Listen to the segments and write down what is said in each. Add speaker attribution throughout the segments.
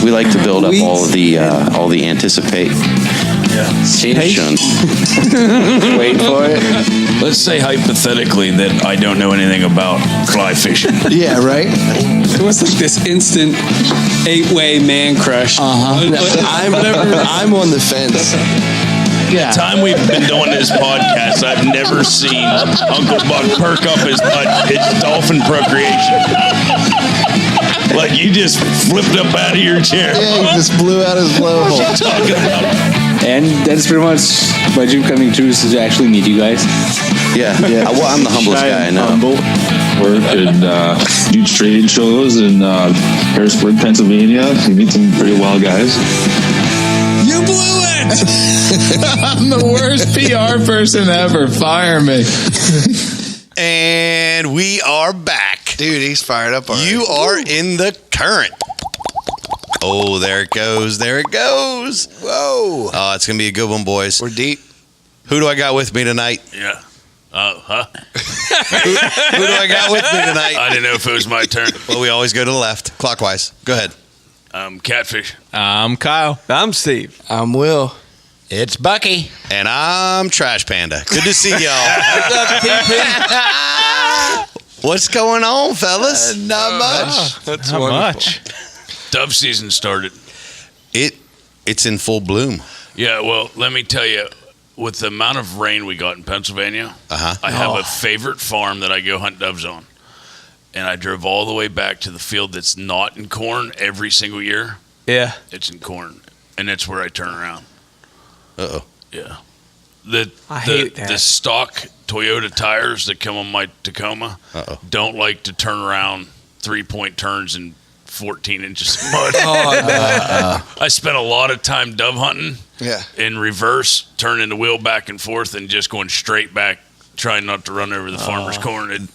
Speaker 1: We like to build up all the anticipation.
Speaker 2: Wait for it.
Speaker 3: Let's say hypothetically that I don't know anything about fly fishing.
Speaker 4: Yeah, right?
Speaker 5: It was like this instant 8-way man crush.
Speaker 4: I'm on the fence.
Speaker 3: The time we've been doing this podcast, I've never seen Uncle Buck perk up his butt. It's dolphin procreation. Like you just flipped up out of your chair.
Speaker 4: Yeah, he just blew out his blowhole.
Speaker 3: What are you talking about?
Speaker 5: And that's pretty much my dream coming true is to actually meet you guys.
Speaker 1: Yeah. Well, I'm the humblest guy I know.
Speaker 6: Work and do trade shows in Harrisburg, Pennsylvania. You meet some pretty wild guys.
Speaker 2: You blew it! I'm the worst PR person ever. Fire me.
Speaker 7: And we are back.
Speaker 4: Dude, he's fired up already.
Speaker 7: You are in the current. Oh, there it goes. There it goes.
Speaker 4: Whoa.
Speaker 7: Oh, it's going to be a good one, boys.
Speaker 4: We're deep.
Speaker 7: Who do I got with me tonight?
Speaker 3: Yeah.
Speaker 7: Who do I got with me tonight?
Speaker 3: I didn't know if it was my turn.
Speaker 7: Well, we always go to the left, clockwise. Go ahead.
Speaker 3: Catfish.
Speaker 2: I'm Kyle.
Speaker 8: I'm Steve.
Speaker 4: I'm Will.
Speaker 2: It's Bucky.
Speaker 7: And I'm Trash Panda. Good to see y'all.
Speaker 8: What's up, TP?
Speaker 7: What's going on, fellas?
Speaker 4: Not much. That's
Speaker 8: Not
Speaker 4: wonderful.
Speaker 8: much.
Speaker 3: Dove season started.
Speaker 7: It's in full bloom.
Speaker 3: Yeah, well, let me tell you, with the amount of rain we got in Pennsylvania, I have a favorite farm that I go hunt doves on. And I drove all the way back to the field that's not in corn every single year.
Speaker 8: Yeah.
Speaker 3: It's in corn. And that's where I turn around.
Speaker 7: Uh-oh.
Speaker 3: Yeah.
Speaker 8: I hate that.
Speaker 3: The stock Toyota tires that come on my Tacoma don't like to turn around 3-point turns in 14 inches of mud. I spent a lot of time dove hunting in reverse, turning the wheel back and forth and just going straight back, trying not to run over the farmer's corn.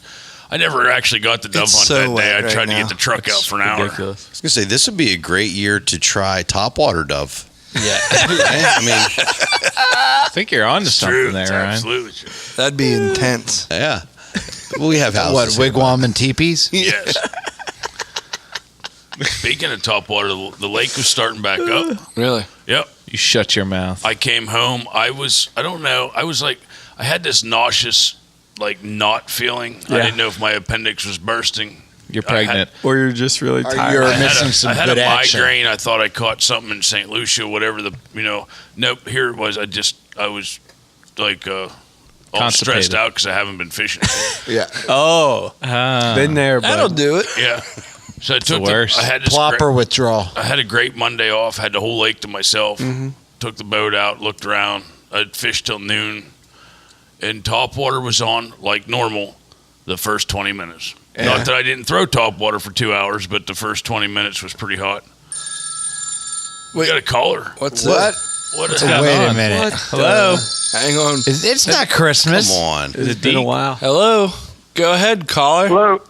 Speaker 3: I never actually got the dove hunt that day. I tried to get the truck out for an hour.
Speaker 8: Ridiculous.
Speaker 7: I was going to say, this would be a great year to try topwater dove.
Speaker 4: Yeah.
Speaker 7: I mean,
Speaker 8: I think you're on to something there, Ryan.
Speaker 3: Absolutely true.
Speaker 4: That'd be intense.
Speaker 7: yeah. We have houses.
Speaker 2: What, wigwam and teepees?
Speaker 3: Yes. Speaking of topwater, the lake was starting back up.
Speaker 4: Really?
Speaker 3: Yep.
Speaker 8: You shut your mouth.
Speaker 3: I came home. I had this nauseous, knot feeling. I didn't know if my appendix was bursting.
Speaker 8: You're pregnant.
Speaker 5: Or you're just really tired.
Speaker 2: You're
Speaker 3: I
Speaker 2: missing some
Speaker 3: had
Speaker 2: good
Speaker 3: a
Speaker 2: action.
Speaker 3: migraine. I thought I caught something in St. Lucia, whatever nope, here it was. I was all stressed out because I haven't been fishing.
Speaker 4: Yeah.
Speaker 5: Oh, been there, but
Speaker 4: That'll do it.
Speaker 3: Yeah. So I took
Speaker 8: the worst.
Speaker 3: I had this
Speaker 2: Plopper withdrawal.
Speaker 3: I had a great Monday off, had the whole lake to myself, took the boat out, looked around. I'd fished till noon, and topwater was on like normal the first 20 minutes.
Speaker 4: Yeah.
Speaker 3: Not that I didn't throw topwater for 2 hours, but the first 20 minutes was pretty hot. We got a caller.
Speaker 4: What's that?
Speaker 3: What is
Speaker 2: Wait
Speaker 3: happening?
Speaker 2: a minute.
Speaker 4: What?
Speaker 8: Hello.
Speaker 4: Hang on.
Speaker 2: It's not Christmas.
Speaker 7: Come on.
Speaker 5: it's been a while.
Speaker 4: Hello. Go ahead, caller.
Speaker 9: Hello,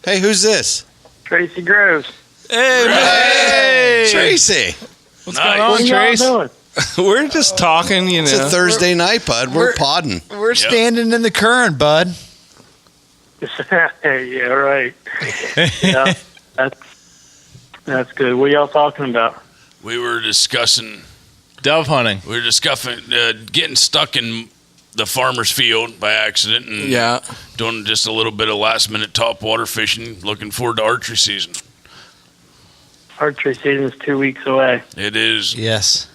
Speaker 7: Hey, who's this?
Speaker 9: Tracy Groves.
Speaker 4: Hey,
Speaker 7: Tracy.
Speaker 3: What's
Speaker 8: going
Speaker 9: What
Speaker 8: on,
Speaker 9: are y'all
Speaker 8: Trace?
Speaker 9: doing?
Speaker 4: We're just talking,
Speaker 7: It's a Thursday night, bud. We're podding.
Speaker 2: We're standing in the current, bud.
Speaker 9: Yeah, right. Yeah, that's good. What are y'all talking about?
Speaker 3: We were discussing
Speaker 8: Dove hunting.
Speaker 3: getting stuck in the farmer's field by accident and doing just a little bit of last minute topwater fishing. Looking forward to archery season.
Speaker 9: Archery season's 2 weeks away.
Speaker 3: It is.
Speaker 2: Yes.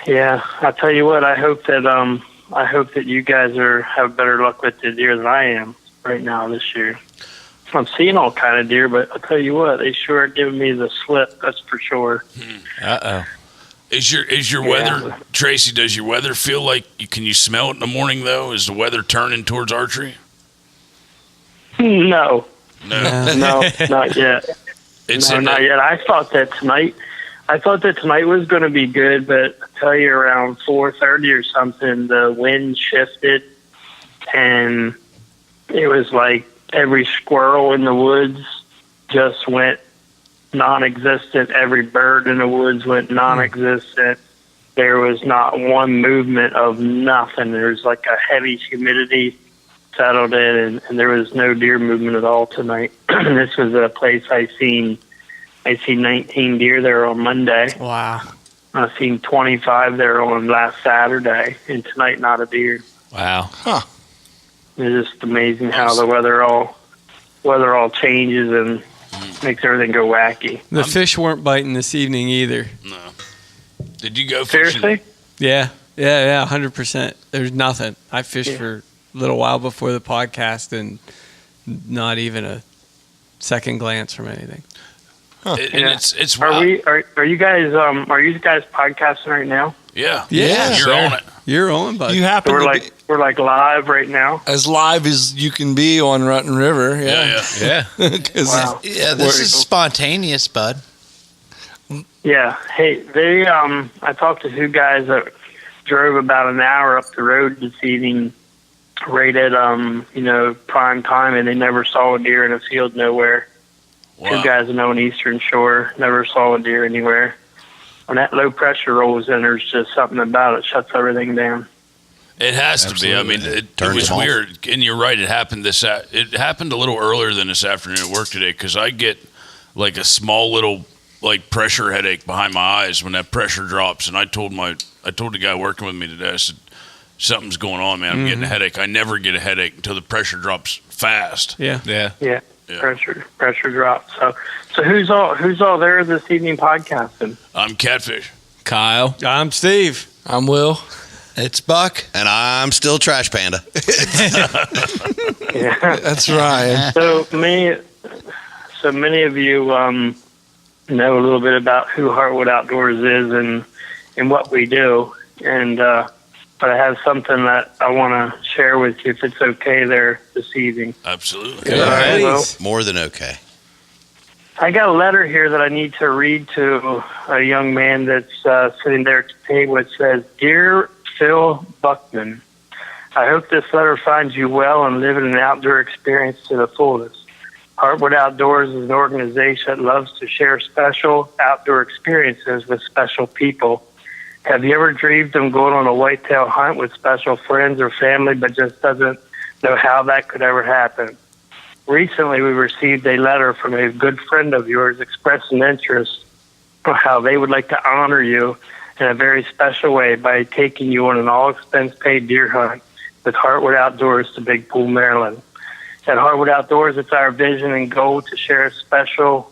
Speaker 9: Yeah, I tell you what. I hope that you guys have better luck with the deer than I am right now this year. I'm seeing all kind of deer, but I tell you what, they sure are giving me the slip. That's for sure.
Speaker 8: Uh-oh.
Speaker 3: Is your weather, Tracy? Does your weather feel like can you smell it in the morning though? Is the weather turning towards archery?
Speaker 9: No,
Speaker 3: No,
Speaker 9: not yet. Not yet. I thought that tonight was going to be good, but I tell you, around 4:30 or something, the wind shifted, and it was like every squirrel in the woods just went non-existent. Every bird in the woods went non-existent. There was not one movement of nothing. There was like a heavy humidity settled in, and there was no deer movement at all tonight. This was a place I seen 19 deer there on Monday.
Speaker 10: Wow.
Speaker 9: I seen 25 there on last Saturday, and tonight not a deer.
Speaker 8: Wow.
Speaker 10: Huh.
Speaker 9: It's just amazing how the weather all changes and makes everything go wacky.
Speaker 10: The fish weren't biting this evening either.
Speaker 3: No. Did you go fishing?
Speaker 9: Seriously?
Speaker 10: Yeah, 100%. There's nothing. I fished for a little while before the podcast, and not even a second glance from anything.
Speaker 3: And it's
Speaker 9: Are
Speaker 3: wild.
Speaker 9: are you guys podcasting right now?
Speaker 3: Yeah.
Speaker 10: Yeah,
Speaker 3: You're on it.
Speaker 10: You're on, bud.
Speaker 4: You happen
Speaker 9: So
Speaker 4: to be
Speaker 9: we're like live right now.
Speaker 4: as live as you can be on Rutten River.
Speaker 3: Yeah.
Speaker 8: Yeah.
Speaker 4: 'Cause
Speaker 9: Wow.
Speaker 7: Yeah, this is spontaneous, bud.
Speaker 9: Yeah. Hey, they I talked to two guys that drove about an hour up the road this evening, right at prime time, and they never saw a deer in a field nowhere.
Speaker 3: Wow.
Speaker 9: Two guys I know on Eastern Shore never saw a deer anywhere. When that low pressure rolls in, there's just something about it shuts everything down.
Speaker 3: It has to be. I mean, it was
Speaker 7: them off.
Speaker 3: weird, and you're right. It happened It happened a little earlier than this afternoon at work today because I get like a small little like pressure headache behind my eyes when that pressure drops. And I told the guy working with me today, I said, something's going on, man. I'm getting a headache. I never get a headache until the pressure drops fast.
Speaker 10: Yeah.
Speaker 8: Yeah.
Speaker 9: Yeah.
Speaker 3: Yeah.
Speaker 9: Pressure drops. So who's all there this evening podcasting?
Speaker 3: I'm Catfish.
Speaker 8: Kyle.
Speaker 10: I'm Steve.
Speaker 4: I'm Will.
Speaker 7: It's Buck, and I'm still Trash Panda.
Speaker 9: Yeah.
Speaker 4: That's Ryan.
Speaker 9: So many of you know a little bit about who Heartwood Outdoors is and what we do, and but I have something that I want to share with you, if it's okay there this evening.
Speaker 3: Absolutely.
Speaker 9: Is that all right, Will?
Speaker 7: More than okay.
Speaker 9: I got a letter here that I need to read to a young man that's sitting there at the table. It says, "Dear Phil Buckman, I hope this letter finds you well and living an outdoor experience to the fullest. Heartwood Outdoors is an organization that loves to share special outdoor experiences with special people. Have you ever dreamed of going on a whitetail hunt with special friends or family but just doesn't know how that could ever happen? Recently, we received a letter from a good friend of yours expressing interest in how they would like to honor you in a very special way by taking you on an all-expense-paid deer hunt with Heartwood Outdoors to Big Pool, Maryland. At Heartwood Outdoors, it's our vision and goal to share a special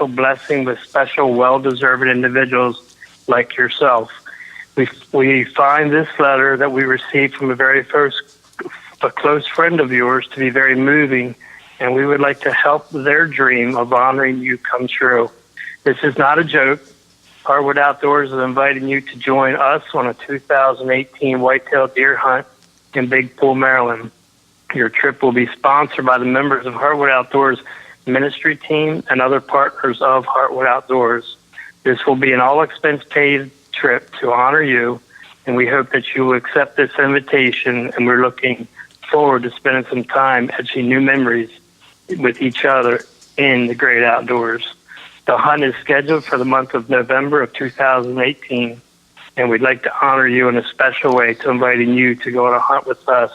Speaker 9: blessing with special, well-deserved individuals like yourself. We find this letter that we received from a close friend of yours to be very moving, and we would like to help their dream of honoring you come true. This is not a joke. Heartwood Outdoors is inviting you to join us on a 2018 whitetail deer hunt in Big Pool, Maryland. Your trip will be sponsored by the members of Heartwood Outdoors ministry team and other partners of Heartwood Outdoors. This will be an all-expense-paid trip to honor you, and we hope that you will accept this invitation, and we're looking forward to spending some time etching new memories with each other in the great outdoors. The hunt is scheduled for the month of November of 2018, and we'd like to honor you in a special way to inviting you to go on a hunt with us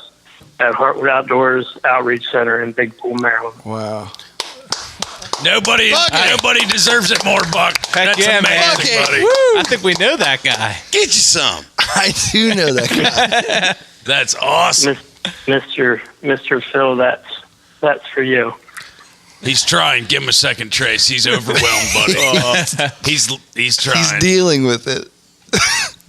Speaker 9: at Heartwood Outdoors Outreach Center in Big Pool, Maryland."
Speaker 4: Wow.
Speaker 3: Nobody deserves it more, Buck.
Speaker 8: Heck
Speaker 3: That's
Speaker 8: yeah, man.
Speaker 3: amazing, buddy.
Speaker 8: I think we know that guy.
Speaker 7: Get you some.
Speaker 4: I do know that guy.
Speaker 3: That's awesome.
Speaker 9: Mr. Phil, that's for you.
Speaker 3: He's trying. Give him a second, Trace. He's overwhelmed, buddy. He's trying.
Speaker 4: He's dealing with it.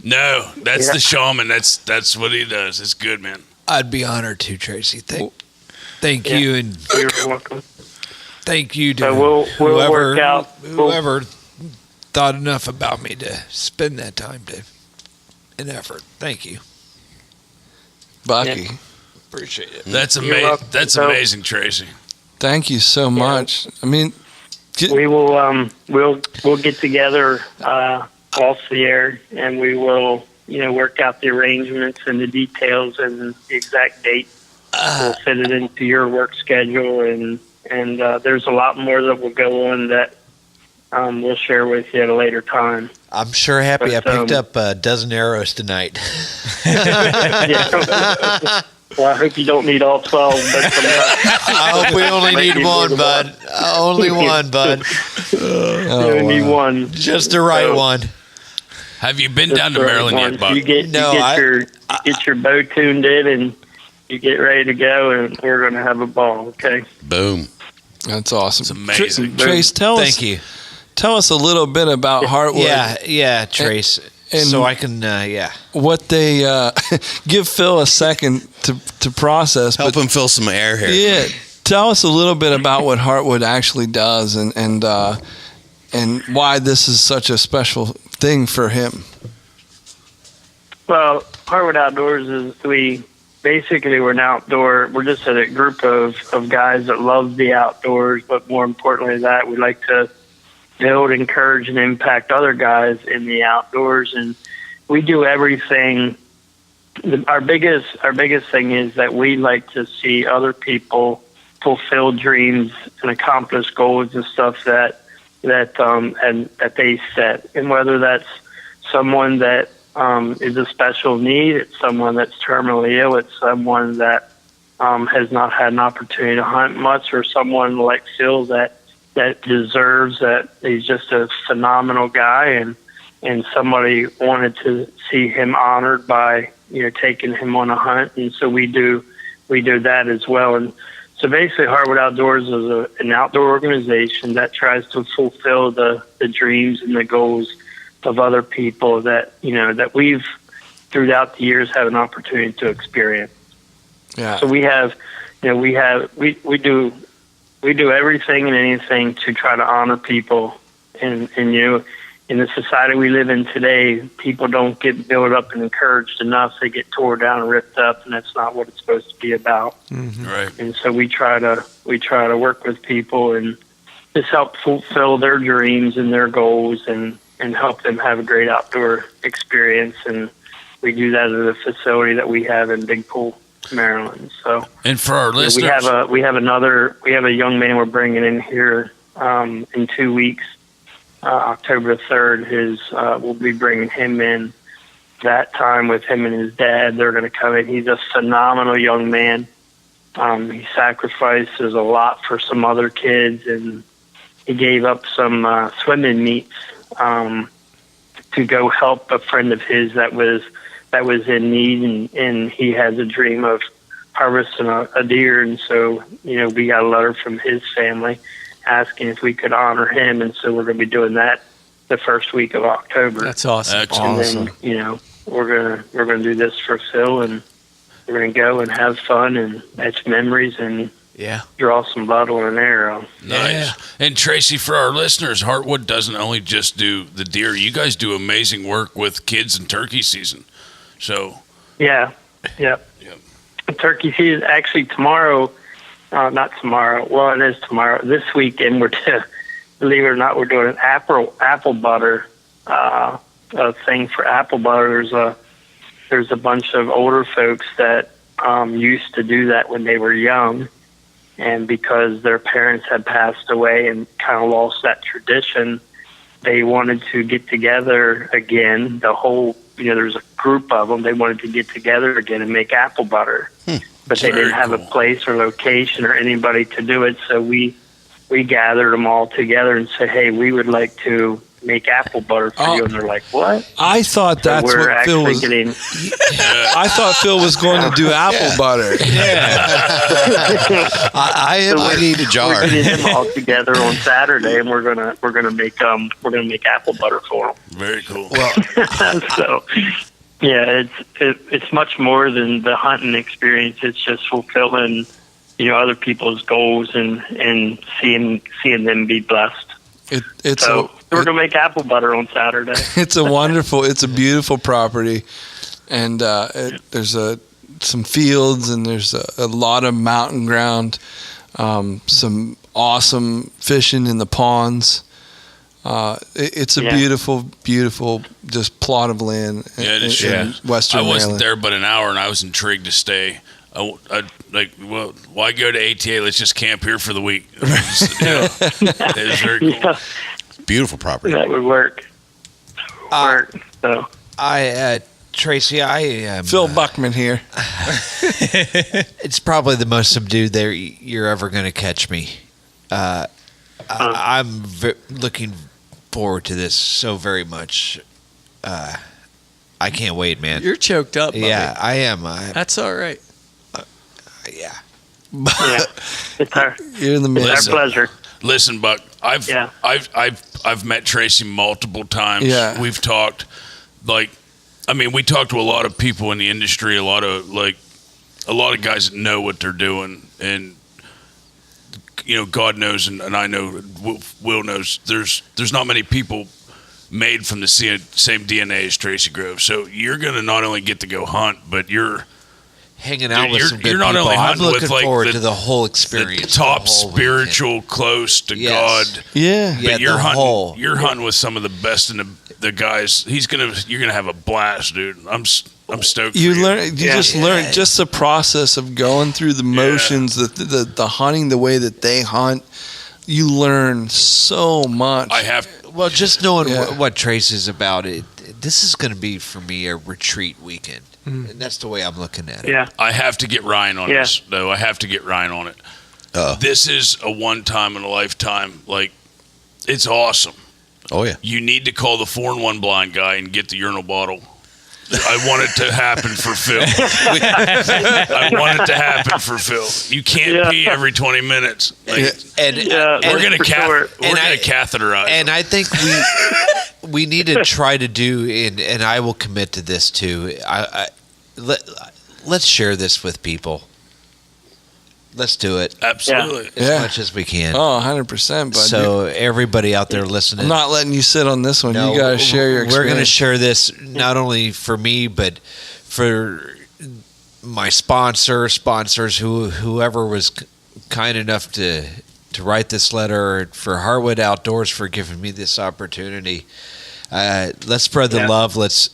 Speaker 3: No, that's the shaman. That's what he does. It's good, man.
Speaker 11: I'd be honored to, Tracy. Thank you, and
Speaker 9: You're welcome.
Speaker 11: thank you to
Speaker 9: So we'll
Speaker 11: whoever
Speaker 9: work out.
Speaker 11: whoever thought enough about me to spend that time and effort. Thank you.
Speaker 4: Bucky.
Speaker 9: Yeah.
Speaker 11: Appreciate it.
Speaker 3: That's
Speaker 9: You're
Speaker 3: amazing.
Speaker 9: welcome.
Speaker 3: That's
Speaker 9: So-
Speaker 3: amazing, Tracy.
Speaker 4: Thank you so much. I mean,
Speaker 9: We will we'll get together off the air, and we will work out the arrangements and the details and the exact date. We'll fit it into your work schedule, and there's a lot more that will go on that we'll share with you at a later time.
Speaker 11: I'm sure happy I
Speaker 9: But,
Speaker 11: picked up a dozen arrows tonight.
Speaker 9: Yeah. Well, I hope you don't need all 12. But
Speaker 11: I hope we only need one, bud. Only one, bud.
Speaker 9: You only need one.
Speaker 11: Just the right one.
Speaker 3: Have you been down to Maryland yet, Buck?
Speaker 9: You get your bow tuned in, and you get ready to go, and we're going to have a ball. Okay.
Speaker 7: Boom.
Speaker 4: That's awesome.
Speaker 3: It's amazing.
Speaker 4: Trace, tell us a little bit about Heartwood.
Speaker 11: Yeah, Trace.
Speaker 4: And
Speaker 11: so I can,
Speaker 4: what they give Phil a second to process.
Speaker 7: Help him fill some air here.
Speaker 4: Yeah, tell us a little bit about what Heartwood actually does, and why this is such a special thing for him.
Speaker 9: Well, Heartwood Outdoors is we're just a group of guys that love the outdoors, but more importantly than that, we like to build, encourage, and impact other guys in the outdoors. And we do everything. Our biggest thing is that we like to see other people fulfill dreams and accomplish goals and stuff that they set. And whether that's someone that is a special need, it's someone that's terminally ill, it's someone that has not had an opportunity to hunt much, or someone like Phil that deserves that. He's just a phenomenal guy, and somebody wanted to see him honored by taking him on a hunt, and so we do that as well. And so basically, Heartwood Outdoors is an outdoor organization that tries to fulfill the dreams and the goals of other people that we've throughout the years had an opportunity to experience.
Speaker 4: Yeah.
Speaker 9: So we do everything and anything to try to honor people, and in the society we live in today, people don't get built up and encouraged enough. They get tore down and ripped up, and that's not what it's supposed to be about.
Speaker 3: Mm-hmm. Right.
Speaker 9: And so we try to work with people and just help fulfill their dreams and their goals, and help them have a great outdoor experience. And we do that at a facility that we have in Big Pool, Maryland. So,
Speaker 3: and for our listeners,
Speaker 9: we have a young man we're bringing in here in 2 weeks. October 3rd, we'll be bringing him in that time with him and his dad. They're going to come in. He's a phenomenal young man. He sacrifices a lot for some other kids, and he gave up some swimming meets to go help a friend of his that was in need, and he has a dream of harvesting a deer. And so, we got a letter from his family asking if we could honor him, and so we're going to be doing that the first week of October.
Speaker 10: That's awesome.
Speaker 3: That's
Speaker 9: awesome. Then, we're gonna do this for Phil, and we're gonna go and have fun and etch memories and draw some blood on an arrow.
Speaker 3: Nice. Yeah. And Tracy, for our listeners, Heartwood doesn't only just do the deer. You guys do amazing work with kids in turkey season. So
Speaker 9: yeah. Turkey season actually tomorrow. Not tomorrow. Well, it is tomorrow. This weekend, believe it or not, we're doing an apple butter thing for apple butter. There's a bunch of older folks that used to do that when they were young, and because their parents had passed away and kind of lost that tradition, they wanted to get together again. The whole, there's a group of them. They wanted to get together again and make apple butter. But they didn't have a place or location or anybody to do it. So we gathered them all together and said, hey, we would like to make apple butter for you. And they're like, what?
Speaker 4: I thought that's what Phil was. I thought Phil was going to do apple butter.
Speaker 7: Yeah. I need a jar.
Speaker 9: We're getting them all together on Saturday, and we're gonna make apple butter for them.
Speaker 3: Very cool.
Speaker 9: Well, so. Yeah, it's much more than the hunting experience. It's just fulfilling, other people's goals and seeing them be blessed. We're gonna make apple butter on Saturday.
Speaker 4: It's a beautiful property, and there's some fields, and there's a lot of mountain ground, some awesome fishing in the ponds. It's a beautiful just plot of land in Western Maryland.
Speaker 3: I wasn't there but an hour, and I was intrigued to stay. Why go to ATA? Let's just camp here for the week. It was very cool.
Speaker 7: Beautiful property.
Speaker 9: That would work. So
Speaker 11: Tracy, I am
Speaker 4: Phil Buckman here.
Speaker 11: It's probably the most subdued there you're ever going to catch me. I'm looking forward to this so very much. I can't wait, man.
Speaker 10: You're choked up, buddy.
Speaker 11: Yeah, I am.
Speaker 10: That's all right.
Speaker 11: Yeah.
Speaker 9: Yeah, it's our,
Speaker 4: You're in the
Speaker 9: it's
Speaker 4: midst.
Speaker 9: our pleasure.
Speaker 3: Listen, Buck, I've met Tracy multiple times.
Speaker 4: Yeah.
Speaker 3: We've talked, we talk to a lot of people in the industry, a lot of guys that know what they're doing, and God knows, and I know, Will knows. There's not many people made from the same DNA as Tracy Grove. So you're gonna not only get to go hunt, but you're
Speaker 11: hanging out with some good
Speaker 3: you're not
Speaker 11: people.
Speaker 3: only
Speaker 11: I'm
Speaker 3: hunting
Speaker 11: looking
Speaker 3: with
Speaker 11: forward to the whole experience.
Speaker 3: the top
Speaker 11: the whole
Speaker 3: spiritual,
Speaker 11: weekend.
Speaker 3: close to
Speaker 11: Yes.
Speaker 3: God.
Speaker 4: Yeah.
Speaker 3: But
Speaker 11: Yeah,
Speaker 3: you're
Speaker 11: the
Speaker 3: hunting.
Speaker 11: whole-
Speaker 3: You're hunting with some of the best in the guys. You're gonna have a blast, dude. I'm stoked.
Speaker 4: You
Speaker 3: for
Speaker 4: learn. You just learn just the process of going through the motions, the hunting the way that they hunt. You learn so much.
Speaker 11: Well, just knowing
Speaker 4: Yeah.
Speaker 11: what Trace is about, this is going to be for me a retreat weekend, and that's the way I'm looking at it.
Speaker 9: Yeah.
Speaker 3: I have to get Ryan on this, though. I have to get Ryan on it. This is a one time in a lifetime. It's awesome.
Speaker 7: Oh yeah.
Speaker 3: You need to call the 4-1 blind guy and get the urinal bottle. I want it to happen for Phil. I want it to happen for Phil. You can't pee every 20 minutes. We're gonna catheterize.
Speaker 11: And I think we need to try to do, and I will commit to this too. Let's share this with people. Let's do it.
Speaker 3: Absolutely.
Speaker 11: As much as we can.
Speaker 4: Oh, 100%. But
Speaker 11: So everybody out there listening,
Speaker 4: I'm not letting you sit on this one.
Speaker 11: No,
Speaker 4: You got to share your experience.
Speaker 11: We're going to share this not only for me, but for my sponsors, whoever was kind enough to write this letter, for Heartwood Outdoors for giving me this opportunity. Let's spread the love. Let's.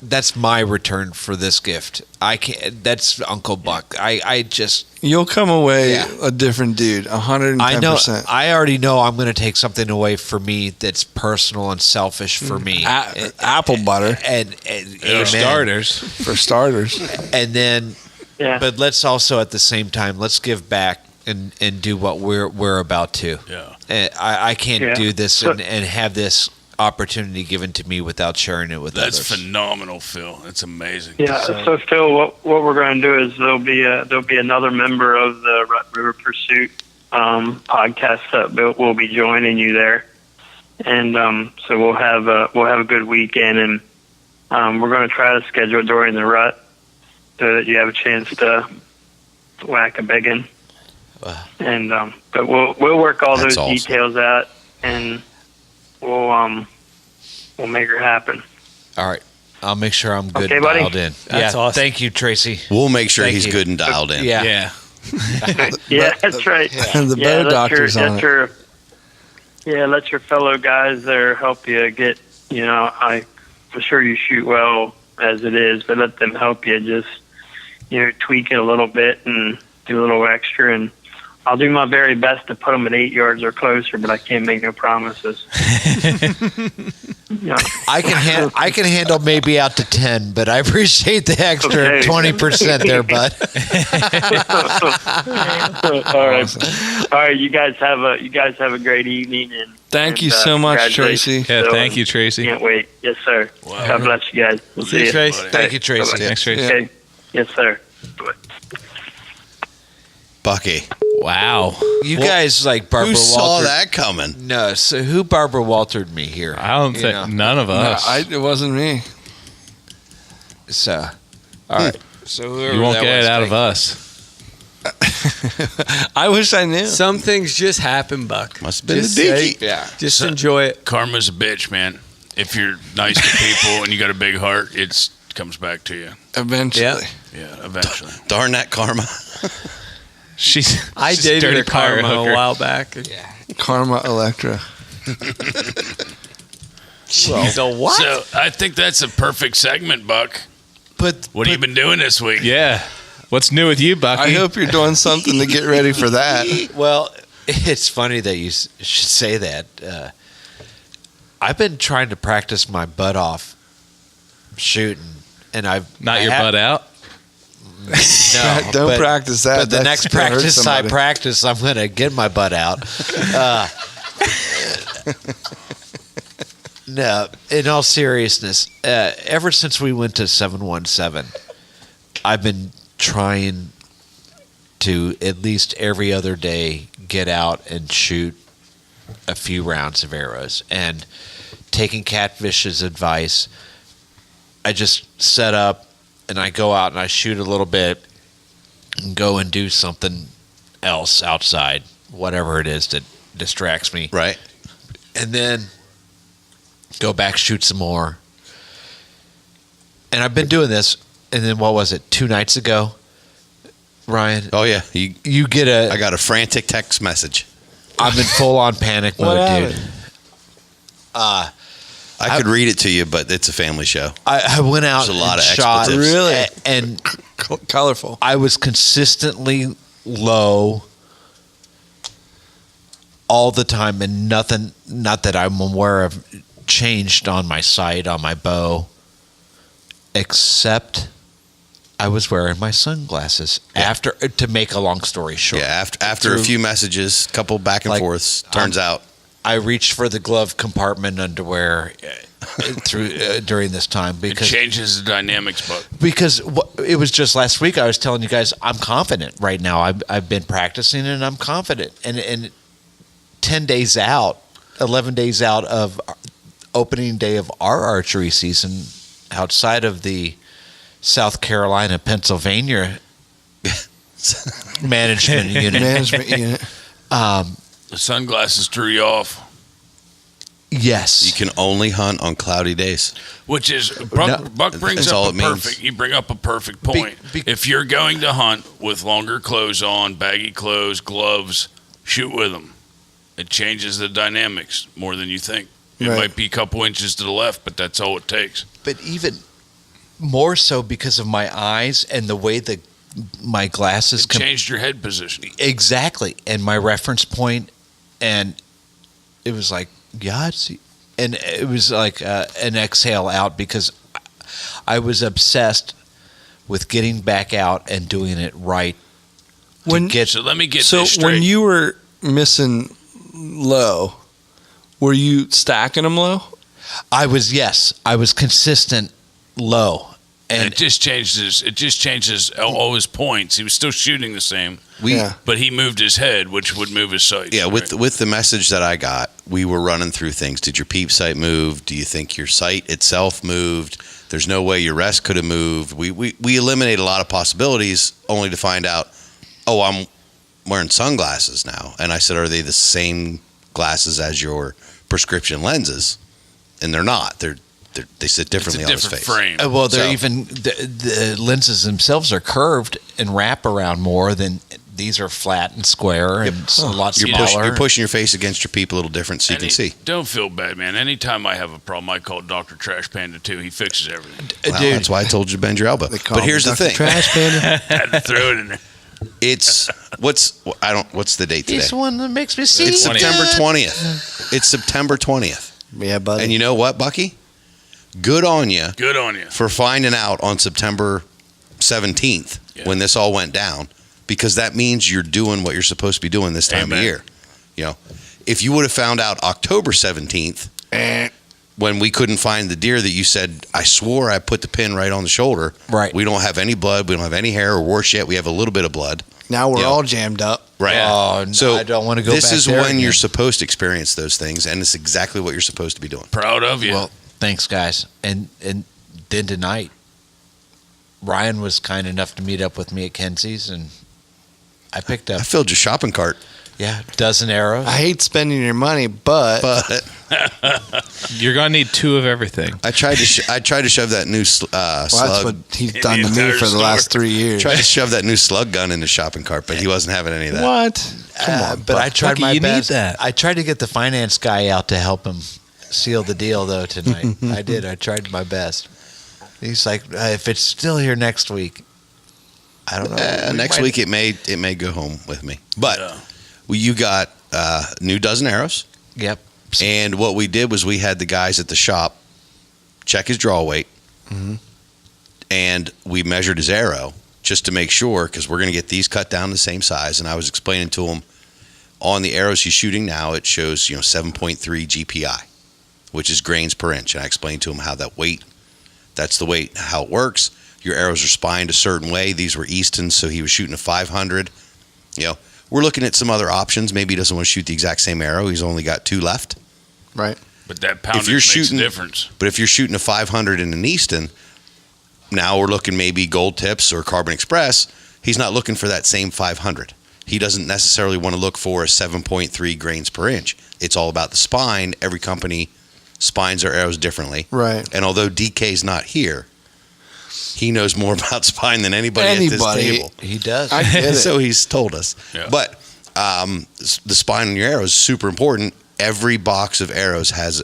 Speaker 11: That's my return for this gift. I can't. That's Uncle Buck. I just.
Speaker 4: You'll come away a different dude. 110%.
Speaker 11: I know. I already know I'm going to take something away for me that's personal and selfish for me.
Speaker 4: Apple butter
Speaker 11: and
Speaker 8: for starters.
Speaker 4: For starters.
Speaker 11: And then, but let's also at the same time let's give back and do what we're about to.
Speaker 3: Yeah.
Speaker 11: I can't do this and have this opportunity given to me without sharing it with others.
Speaker 3: That's phenomenal, Phil. It's amazing.
Speaker 9: Yeah. So Phil, what we're going to do is there'll be another member of the Rut River Pursuit podcast that will be joining you there, and so we'll have a good weekend, and we're going to try to schedule it during the rut so that you have a chance to whack a big one. And but we'll work all those details out, and we'll make her happen.
Speaker 11: All right. I'll make sure I'm good
Speaker 9: Okay,
Speaker 11: and
Speaker 9: buddy?
Speaker 11: dialed in.
Speaker 10: That's awesome.
Speaker 11: Thank you, Tracy.
Speaker 7: We'll make sure
Speaker 11: Thank
Speaker 7: he's
Speaker 11: you.
Speaker 7: good and dialed in.
Speaker 11: Yeah.
Speaker 9: Yeah, that's right.
Speaker 4: And the bow doctor's on it.
Speaker 9: Let your fellow guys there help you get. I'm sure you shoot well as it is, but let them help you. Just tweak it a little bit and do a little extra, and I'll do my very best to put them at 8 yards or closer, but I can't make no promises.
Speaker 11: I can handle maybe out to 10, but I appreciate the extra 20% there, bud.
Speaker 9: All right. All right, you guys have a great evening, and
Speaker 4: thank you so much, Tracy.
Speaker 8: Yeah, thank you, Tracy.
Speaker 9: Can't wait. Yes, sir.
Speaker 3: Wow.
Speaker 9: God bless you guys. We'll see you.
Speaker 10: Tracy.
Speaker 11: Thank you, Tracy.
Speaker 9: Bye-bye.
Speaker 8: Thanks, Tracy.
Speaker 9: Okay. Yes, sir.
Speaker 7: Bucky.
Speaker 8: Wow.
Speaker 11: You guys like Barbara
Speaker 7: Who saw
Speaker 11: Walter?
Speaker 7: that coming?
Speaker 11: No, so who Barbara Waltered me here?
Speaker 8: I don't think none of us.
Speaker 4: It wasn't me.
Speaker 11: So, all right. So whoever
Speaker 8: You won't
Speaker 11: that
Speaker 8: get
Speaker 11: was,
Speaker 8: it out
Speaker 11: thank
Speaker 8: of us.
Speaker 4: I wish I knew.
Speaker 10: Some things just happen, Buck.
Speaker 7: Must have been
Speaker 10: Just
Speaker 7: the dinky.
Speaker 10: say-
Speaker 11: Yeah.
Speaker 10: Just enjoy it.
Speaker 3: Karma's a bitch, man. If you're nice to people and you got a big heart, it comes back to you.
Speaker 4: Eventually.
Speaker 10: Yeah.
Speaker 3: Yeah, eventually.
Speaker 7: Darn that karma.
Speaker 10: I
Speaker 8: she's
Speaker 10: dated
Speaker 8: dirty
Speaker 10: a Karma
Speaker 8: pirate hooker.
Speaker 10: a while back.
Speaker 4: Karma Electra.
Speaker 10: She's a what?
Speaker 3: So I think that's a perfect segment, Buck. What have you been doing this week?
Speaker 8: Yeah. What's new with you, Bucky?
Speaker 4: I hope you're doing something to get ready for that.
Speaker 11: Well, it's funny that you should say that. I've been trying to practice my butt off shooting, and I've
Speaker 8: Not your butt out.
Speaker 11: No,
Speaker 4: Don't practice that.
Speaker 11: But the
Speaker 4: That's
Speaker 11: next
Speaker 4: gonna hurt
Speaker 11: practice I
Speaker 4: somebody.
Speaker 11: practice, I'm going to get my butt out. No, in all seriousness, ever since we went to 717, I've been trying to at least every other day get out and shoot a few rounds of arrows. And taking Catfish's advice, I just set up and I go out and I shoot a little bit and go and do something else outside, whatever it is that distracts me.
Speaker 7: Right.
Speaker 11: And then go back, shoot some more. And I've been doing this. And then what was it? 2 nights ago, Ryan?
Speaker 7: Oh yeah.
Speaker 11: You get
Speaker 7: I got a frantic text message.
Speaker 11: I'm in full on panic
Speaker 4: What
Speaker 11: mode, dude.
Speaker 4: happened?
Speaker 7: I could read it to you, but it's a family show.
Speaker 11: I went out
Speaker 7: There's a lot
Speaker 11: and
Speaker 7: of
Speaker 11: shot.
Speaker 7: expletives.
Speaker 4: Really?
Speaker 11: And
Speaker 4: Colorful.
Speaker 11: I was consistently low all the time, and nothing, not that I'm aware of, changed on my sight, on my bow, except I was wearing my sunglasses. After, to make a long story short.
Speaker 7: Yeah, after a few messages, couple back and
Speaker 11: Like,
Speaker 7: forths, turns out.
Speaker 11: I reached for the glove compartment underwear during this time
Speaker 3: It
Speaker 11: because
Speaker 3: changes the dynamics, but
Speaker 11: it was just last week. I was telling you guys I'm confident right now. I've been practicing and I'm confident. And 10 days out, 11 days out of opening day of our archery season, outside of the South Carolina, Pennsylvania management unit.
Speaker 3: The sunglasses threw you off.
Speaker 11: Yes.
Speaker 7: You can only hunt on cloudy days.
Speaker 3: Which is Buck brings
Speaker 7: That's all
Speaker 3: up
Speaker 7: it
Speaker 3: a
Speaker 7: means.
Speaker 3: perfect. You bring up a perfect point. If you're going to hunt with longer clothes on, baggy clothes, gloves, shoot with them. It changes the dynamics more than you think. It
Speaker 4: Right.
Speaker 3: might be a couple inches to the left, but that's all it takes.
Speaker 11: But even more so because of my eyes and the way that my glasses
Speaker 3: It changed your head position.
Speaker 11: Exactly. And my reference point, and it was like, Yahtzee. And it was like an exhale out because I was obsessed with getting back out and doing it right.
Speaker 3: So let me get
Speaker 4: So
Speaker 3: this straight.
Speaker 4: when you were missing low, were you stacking them low?
Speaker 11: I was consistent low.
Speaker 3: And it just changes all his points. He was still shooting the same. But he moved his head, which would move his sight.
Speaker 7: Yeah, with the message that I got, we were running through things. Did your peep sight move? Do you think your sight itself moved? There's no way your rest could have moved. We eliminate a lot of possibilities only to find out, oh, I'm wearing sunglasses now. And I said, are they the same glasses as your prescription lenses? And they're not. They sit differently on his face.
Speaker 3: Frame.
Speaker 11: Well, they're even the lenses themselves are curved and wrap around more than these are flat and square and a lot smaller.
Speaker 7: You're pushing your face against your peep a little different so you can see.
Speaker 3: Don't feel bad, man. Anytime I have a problem, I call Dr. Trash Panda 2. He fixes everything.
Speaker 7: Well, that's why I told you to bend your elbow. But here's the thing.
Speaker 4: Trash Panda.
Speaker 3: Had to throw it in there.
Speaker 7: It's what's the date today?
Speaker 11: This one that makes me see.
Speaker 7: It's September 20th. It's September 20th.
Speaker 4: Yeah, buddy.
Speaker 7: And you know what, Bucky? Good on you.
Speaker 3: Good on you.
Speaker 7: For finding out on September 17th when this all went down, because that means you're doing what you're supposed to be doing this time of year. You know, if you would have found out October 17th when we couldn't find the deer that you said, I swore I put the pin right on the shoulder.
Speaker 11: Right.
Speaker 7: We don't have any blood. We don't have any hair or worse yet, we have a little bit of blood.
Speaker 4: Now we're all jammed up.
Speaker 7: Right.
Speaker 11: Oh,
Speaker 7: So
Speaker 11: I don't want to go
Speaker 7: this
Speaker 11: back
Speaker 7: is
Speaker 11: there
Speaker 7: when
Speaker 11: again.
Speaker 7: you're supposed to experience those things, and it's exactly what you're supposed to be doing.
Speaker 3: Proud of you.
Speaker 11: Well, thanks, guys. And then tonight, Ryan was kind enough to meet up with me at Kenzie's, and I picked up.
Speaker 7: I filled your shopping cart.
Speaker 11: Yeah, dozen arrows.
Speaker 4: I hate spending your money, but
Speaker 8: You're gonna need 2 of everything.
Speaker 7: I tried to shove that new slug.
Speaker 4: that's what he's done to me for the last 3 years.
Speaker 7: Tried to shove that new slug gun in the shopping cart, but he wasn't having any of that.
Speaker 4: What? Come on,
Speaker 11: but I tried
Speaker 8: Bucky,
Speaker 11: my
Speaker 8: you need
Speaker 11: best.
Speaker 8: that.
Speaker 11: I tried to get the finance guy out to help him seal the deal, though, tonight. I did. I tried my best. He's like, if it's still here next week, I don't know.
Speaker 7: Next week it may go home with me, but you got new dozen arrows.
Speaker 11: Yep.
Speaker 7: And what we did was we had the guys at the shop check his draw weight, and we measured his arrow just to make sure, because we're going to get these cut down the same size. And I was explaining to him, on the arrows he's shooting now, it shows 7.3 GPI, which is grains per inch. And I explained to him how that's the weight, how it works. Your arrows are spined a certain way. These were Easton's, so he was shooting a 500. We're looking at some other options. Maybe he doesn't want to shoot the exact same arrow. He's only got 2 left.
Speaker 4: Right.
Speaker 3: But that poundage makes a difference.
Speaker 7: But if you're shooting a 500 in an Easton, now we're looking maybe Gold Tips or Carbon Express. He's not looking for that same 500. He doesn't necessarily want to look for a 7.3 grains per inch. It's all about the spine. Every company spines their arrows differently.
Speaker 4: Right.
Speaker 7: And although DK's not here, he knows more about spine than anybody at this table.
Speaker 11: He does.
Speaker 4: I get it.
Speaker 7: So he's told us.
Speaker 3: Yeah.
Speaker 7: But the spine on your arrow is super important. Every box of arrows has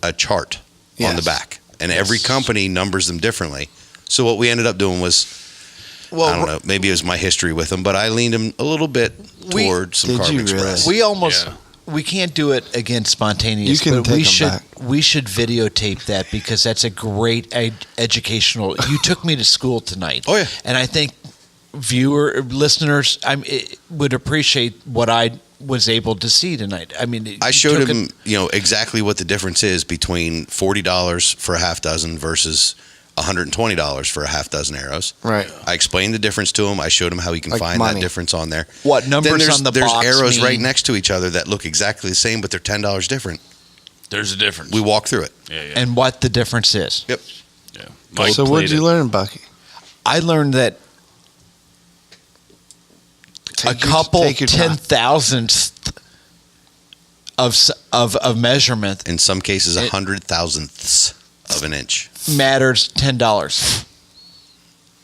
Speaker 7: a chart on the back, and every company numbers them differently. So what we ended up doing was, I don't know, maybe it was my history with him, but I leaned him a little bit toward some Carbon Express.
Speaker 11: We almost we can't do it against spontaneous, but we should videotape that, because that's a great educational. You took me to school tonight.
Speaker 7: Oh yeah,
Speaker 11: and I think listeners, would appreciate what I was able to see tonight. I mean,
Speaker 7: I showed him, exactly what the difference is between $40 for a half dozen versus $120 for a half dozen arrows.
Speaker 4: Right.
Speaker 7: I explained the difference to him. I showed him how he can find that difference on there.
Speaker 11: What numbers on the
Speaker 7: there's
Speaker 11: box
Speaker 7: arrows
Speaker 11: mean?
Speaker 7: right next to each other that look exactly the same, but they're $10 different.
Speaker 3: There's a difference.
Speaker 7: We walk through it.
Speaker 3: Yeah.
Speaker 11: And what the difference is.
Speaker 7: Yep.
Speaker 3: Yeah.
Speaker 4: So what did you learn, Bucky?
Speaker 11: I learned that a couple 10,000th of measurement,
Speaker 7: in some cases 100,000ths of an inch,
Speaker 11: matters $10.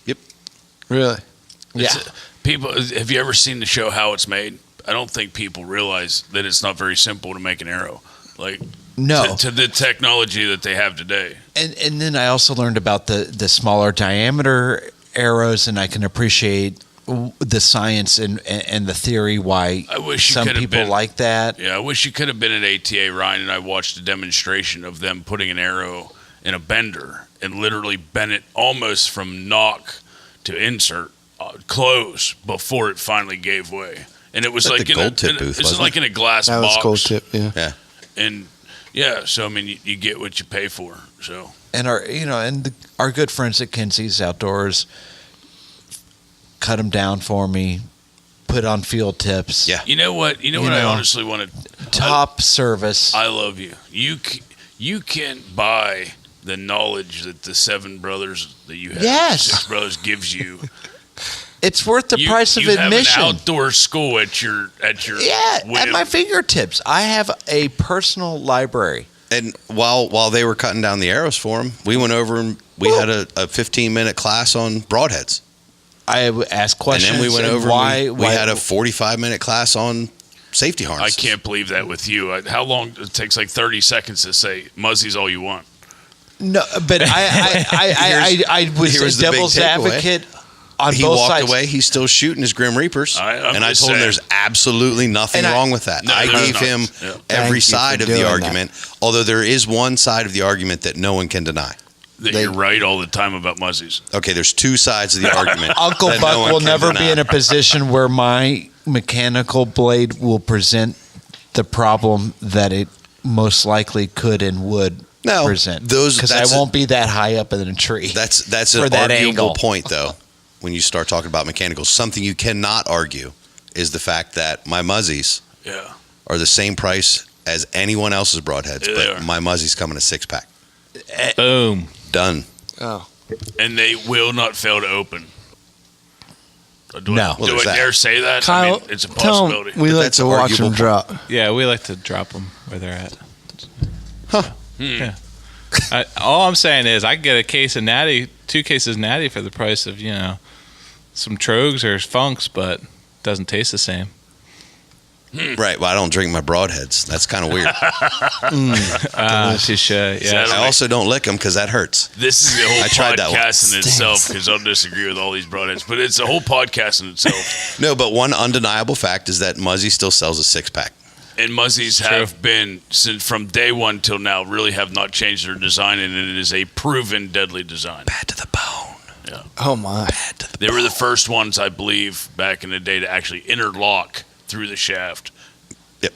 Speaker 7: Yep.
Speaker 4: Really?
Speaker 11: Yeah.
Speaker 3: People, have you ever seen the show How It's Made? I don't think people realize that it's not very simple to make an arrow.
Speaker 11: No.
Speaker 3: To the technology that they have today.
Speaker 11: And then I also learned about the smaller diameter arrows, and I can appreciate the science and the theory why some people like that.
Speaker 3: Yeah, I wish you could have been at ATA, Ryan, and I watched a demonstration of them putting an arrow in a bender and literally bent it almost from knock to insert close before it finally gave way. And it was like in a Gold Tip booth, wasn't it? Like in a glass box.
Speaker 4: That was Gold Tip, yeah.
Speaker 3: And yeah, so I mean, you get what you pay for. So
Speaker 11: and our good friends at Kinsey's Outdoors cut them down for me, put on field tips.
Speaker 7: Yeah.
Speaker 3: You know what? I honestly want to
Speaker 11: top service.
Speaker 3: I love you. You can't buy the knowledge that the 7 brothers that you have,
Speaker 11: Yes.
Speaker 3: 6 brothers gives you.
Speaker 11: It's worth the price of admission.
Speaker 3: You have an outdoor school at your
Speaker 11: at
Speaker 3: whim.
Speaker 11: my fingertips. I have a personal library.
Speaker 7: And while they were cutting down the arrows for him, we went over and we had a 15-minute class on broadheads.
Speaker 11: I asked questions.
Speaker 7: And then we went over
Speaker 11: why
Speaker 7: we had a 45-minute class on safety harnesses.
Speaker 3: I can't believe that with you. How long? It takes like 30 seconds to say Muzzy's all you want.
Speaker 11: No, but I was devil's advocate on
Speaker 7: he
Speaker 11: both
Speaker 7: walked
Speaker 11: sides.
Speaker 7: away. He's still shooting his Grim Reapers, and I
Speaker 3: just
Speaker 7: told him
Speaker 3: saying.
Speaker 7: there's absolutely nothing wrong with that.
Speaker 3: No,
Speaker 7: I
Speaker 3: there's
Speaker 7: gave
Speaker 3: not.
Speaker 7: him every side of the argument, although there is one side of the argument that no one can deny.
Speaker 3: That you're right all the time about Muzzies.
Speaker 7: Okay, there's 2 sides of the argument.
Speaker 11: Uncle
Speaker 7: that
Speaker 11: Buck
Speaker 7: no one
Speaker 11: will
Speaker 7: can
Speaker 11: never
Speaker 7: deny.
Speaker 11: be in a position where my mechanical blade will present the problem that it most likely could and would present. Because I won't be that high up in a tree.
Speaker 7: That's an arguable point, though. When you start talking about mechanicals, something you cannot argue is the fact that my Muzzies are the same price as anyone else's broadheads, but my Muzzies come in a 6-pack.
Speaker 8: Boom.
Speaker 7: Done.
Speaker 4: Oh.
Speaker 3: And they will not fail to open. Do
Speaker 11: No.
Speaker 3: I dare say that?
Speaker 4: Kyle,
Speaker 3: I mean, it's a possibility.
Speaker 4: we like to watch them drop.
Speaker 8: Yeah, we like to drop them where they're at. Yeah. All I'm saying is I can get a case of Natty, 2 cases of Natty for the price of, some Trogs or Funks, but it doesn't taste the same.
Speaker 7: Right. Well, I don't drink my broadheads. That's kind of weird.
Speaker 8: Touche. Yeah.
Speaker 7: I also don't lick them because that hurts.
Speaker 3: This is the whole
Speaker 7: I tried that
Speaker 3: podcast in
Speaker 7: once.
Speaker 3: itself, because I'll disagree with all these broadheads, but it's a whole podcast in itself.
Speaker 7: No, but one undeniable fact is that Muzzy still sells a 6-pack.
Speaker 3: And Muzzies have been, since from day one till now, really have not changed their design, and it is a proven deadly design.
Speaker 7: Bad to the bone.
Speaker 3: Yeah.
Speaker 4: Oh my!
Speaker 3: They were the first ones, I believe, back in the day to actually interlock through the shaft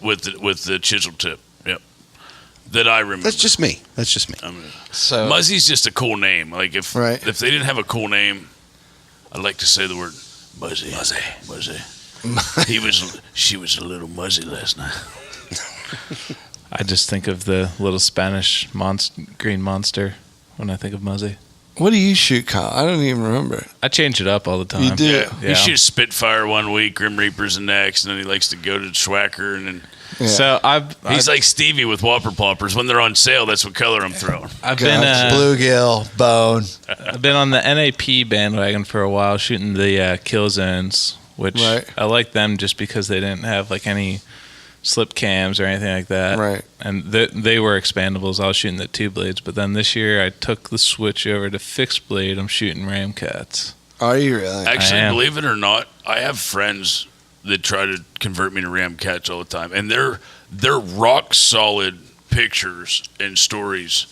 Speaker 3: with the chisel tip. Yep. That I remember.
Speaker 7: That's just me.
Speaker 3: I mean,
Speaker 11: So
Speaker 3: Muzzy's just a cool name. Like if they didn't have a cool name, I'd like to say the word Muzzy. She was a little muzzy last night.
Speaker 8: I just think of the little Spanish green monster when I think of Muzzy.
Speaker 4: What do you shoot, Kyle? I don't even remember.
Speaker 8: I change it up all the time.
Speaker 4: You do?
Speaker 3: Yeah. He shoots Spitfire one week, Grim Reapers the next, and then he likes to go to Schwacker, and then
Speaker 8: So
Speaker 3: he's like Stevie with Whopper Ploppers. When they're on sale, that's what color I'm throwing.
Speaker 8: I've been
Speaker 11: bluegill, bone.
Speaker 8: I've been on the NAP bandwagon for a while, shooting the kill zones, which I like them just because they didn't have like any slip cams or anything like that.
Speaker 4: Right.
Speaker 8: And they were expandables. I was shooting the 2 blades, but then this year I took the switch over to fixed blade. I'm shooting Ramcats.
Speaker 4: Are you really?
Speaker 3: Actually, believe it or not, I have friends that try to convert me to Ramcats all the time, and they're rock solid pictures and stories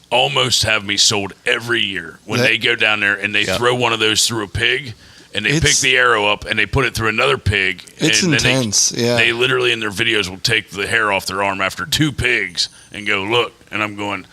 Speaker 3: almost have me sold every year when they go down there and they throw one of those through a pig. And they pick the arrow up and they put it through another pig.
Speaker 4: It's
Speaker 3: and
Speaker 4: intense,
Speaker 3: They literally in their videos will take the hair off their arm after 2 pigs and go, look. And I'm going,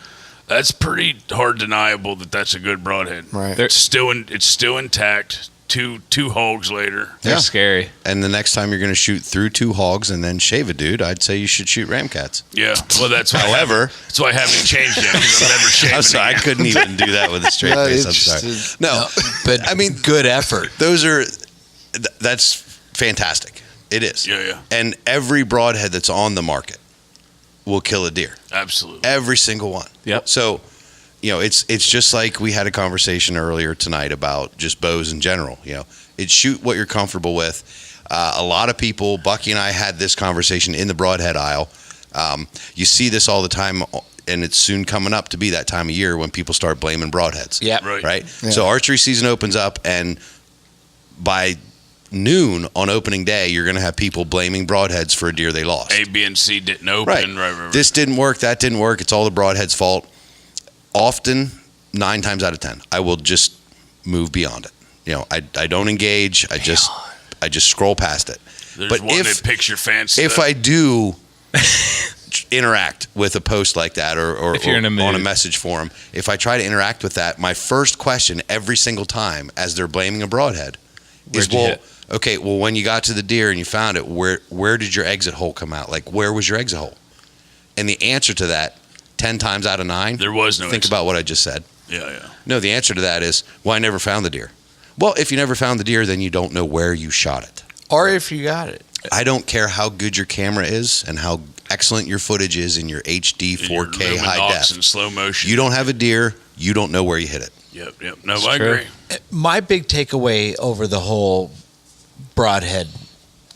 Speaker 3: that's pretty hard deniable that that's a good broadhead.
Speaker 4: Right.
Speaker 3: It's still intact. Two hogs later.
Speaker 8: They're scary.
Speaker 7: And the next time you're going to shoot through 2 hogs and then shave a dude, I'd say you should shoot Ramcats.
Speaker 3: Yeah. Well, that's why that's why I haven't changed yet. Because I've never shaved.
Speaker 7: I'm sorry, I couldn't even do that with a straight face. I'm sorry. No,
Speaker 11: but
Speaker 7: I mean,
Speaker 11: good effort.
Speaker 7: That's fantastic. It is.
Speaker 3: Yeah.
Speaker 7: And every broadhead that's on the market will kill a deer.
Speaker 3: Absolutely.
Speaker 7: Every single one.
Speaker 8: Yep.
Speaker 7: So, it's just like we had a conversation earlier tonight about just bows in general. It's shoot what you're comfortable with. A lot of people, Bucky and I had this conversation in the broadhead aisle. You see this all the time, and it's soon coming up to be that time of year when people start blaming broadheads.
Speaker 11: Yeah.
Speaker 7: Right? Yeah. So archery season opens up, and by noon on opening day, you're going to have people blaming broadheads for a deer they lost.
Speaker 3: A, B, and C didn't open. Right.
Speaker 7: This didn't work. That didn't work. It's all the broadhead's fault. Often, 9 times out of 10, I will just move beyond it. I don't engage. I just scroll past it.
Speaker 3: There's
Speaker 7: but
Speaker 3: one that picks your fancy.
Speaker 7: If I do interact with a post like that or
Speaker 8: if you're in a mood.
Speaker 7: On a message forum, if I try to interact with that, my first question every single time as they're blaming a broadhead is, when you got to the deer and you found it, where did your exit hole come out? Like, where was your exit hole? And the answer to that, 10 times out of 9,
Speaker 3: there was no
Speaker 7: think about what I just said.
Speaker 3: Yeah.
Speaker 7: No, the answer to that is, I never found the deer. Well, if you never found the deer, then you don't know where you shot it.
Speaker 11: Or if you got it.
Speaker 7: I don't care how good your camera is and how excellent your footage is in your HD 4K high def.
Speaker 3: In slow motion.
Speaker 7: You don't have a deer, you don't know where you hit it.
Speaker 3: Yep. No, I agree.
Speaker 11: My big takeaway over the whole broadhead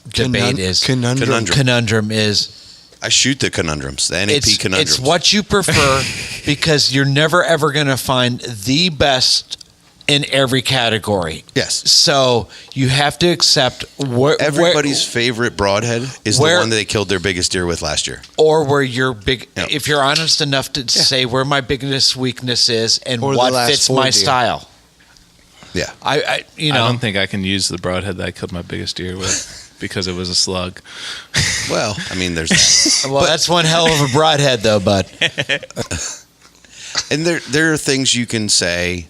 Speaker 11: debate is conundrum is
Speaker 7: I shoot the conundrums, the NAP conundrums.
Speaker 11: It's what you prefer because you're never ever going to find the best in every category.
Speaker 7: Yes.
Speaker 11: So you have to accept
Speaker 7: everybody's favorite broadhead is the one that they killed their biggest deer with last year.
Speaker 11: Or where your if you're honest enough to say where my biggest weakness is and what fits my style.
Speaker 7: Yeah.
Speaker 11: I
Speaker 8: don't think I can use the broadhead that I killed my biggest deer with. Because it was a slug.
Speaker 7: Well, I mean, there's that.
Speaker 11: Well, that's one hell of a broadhead, though, bud.
Speaker 7: And there are things you can say,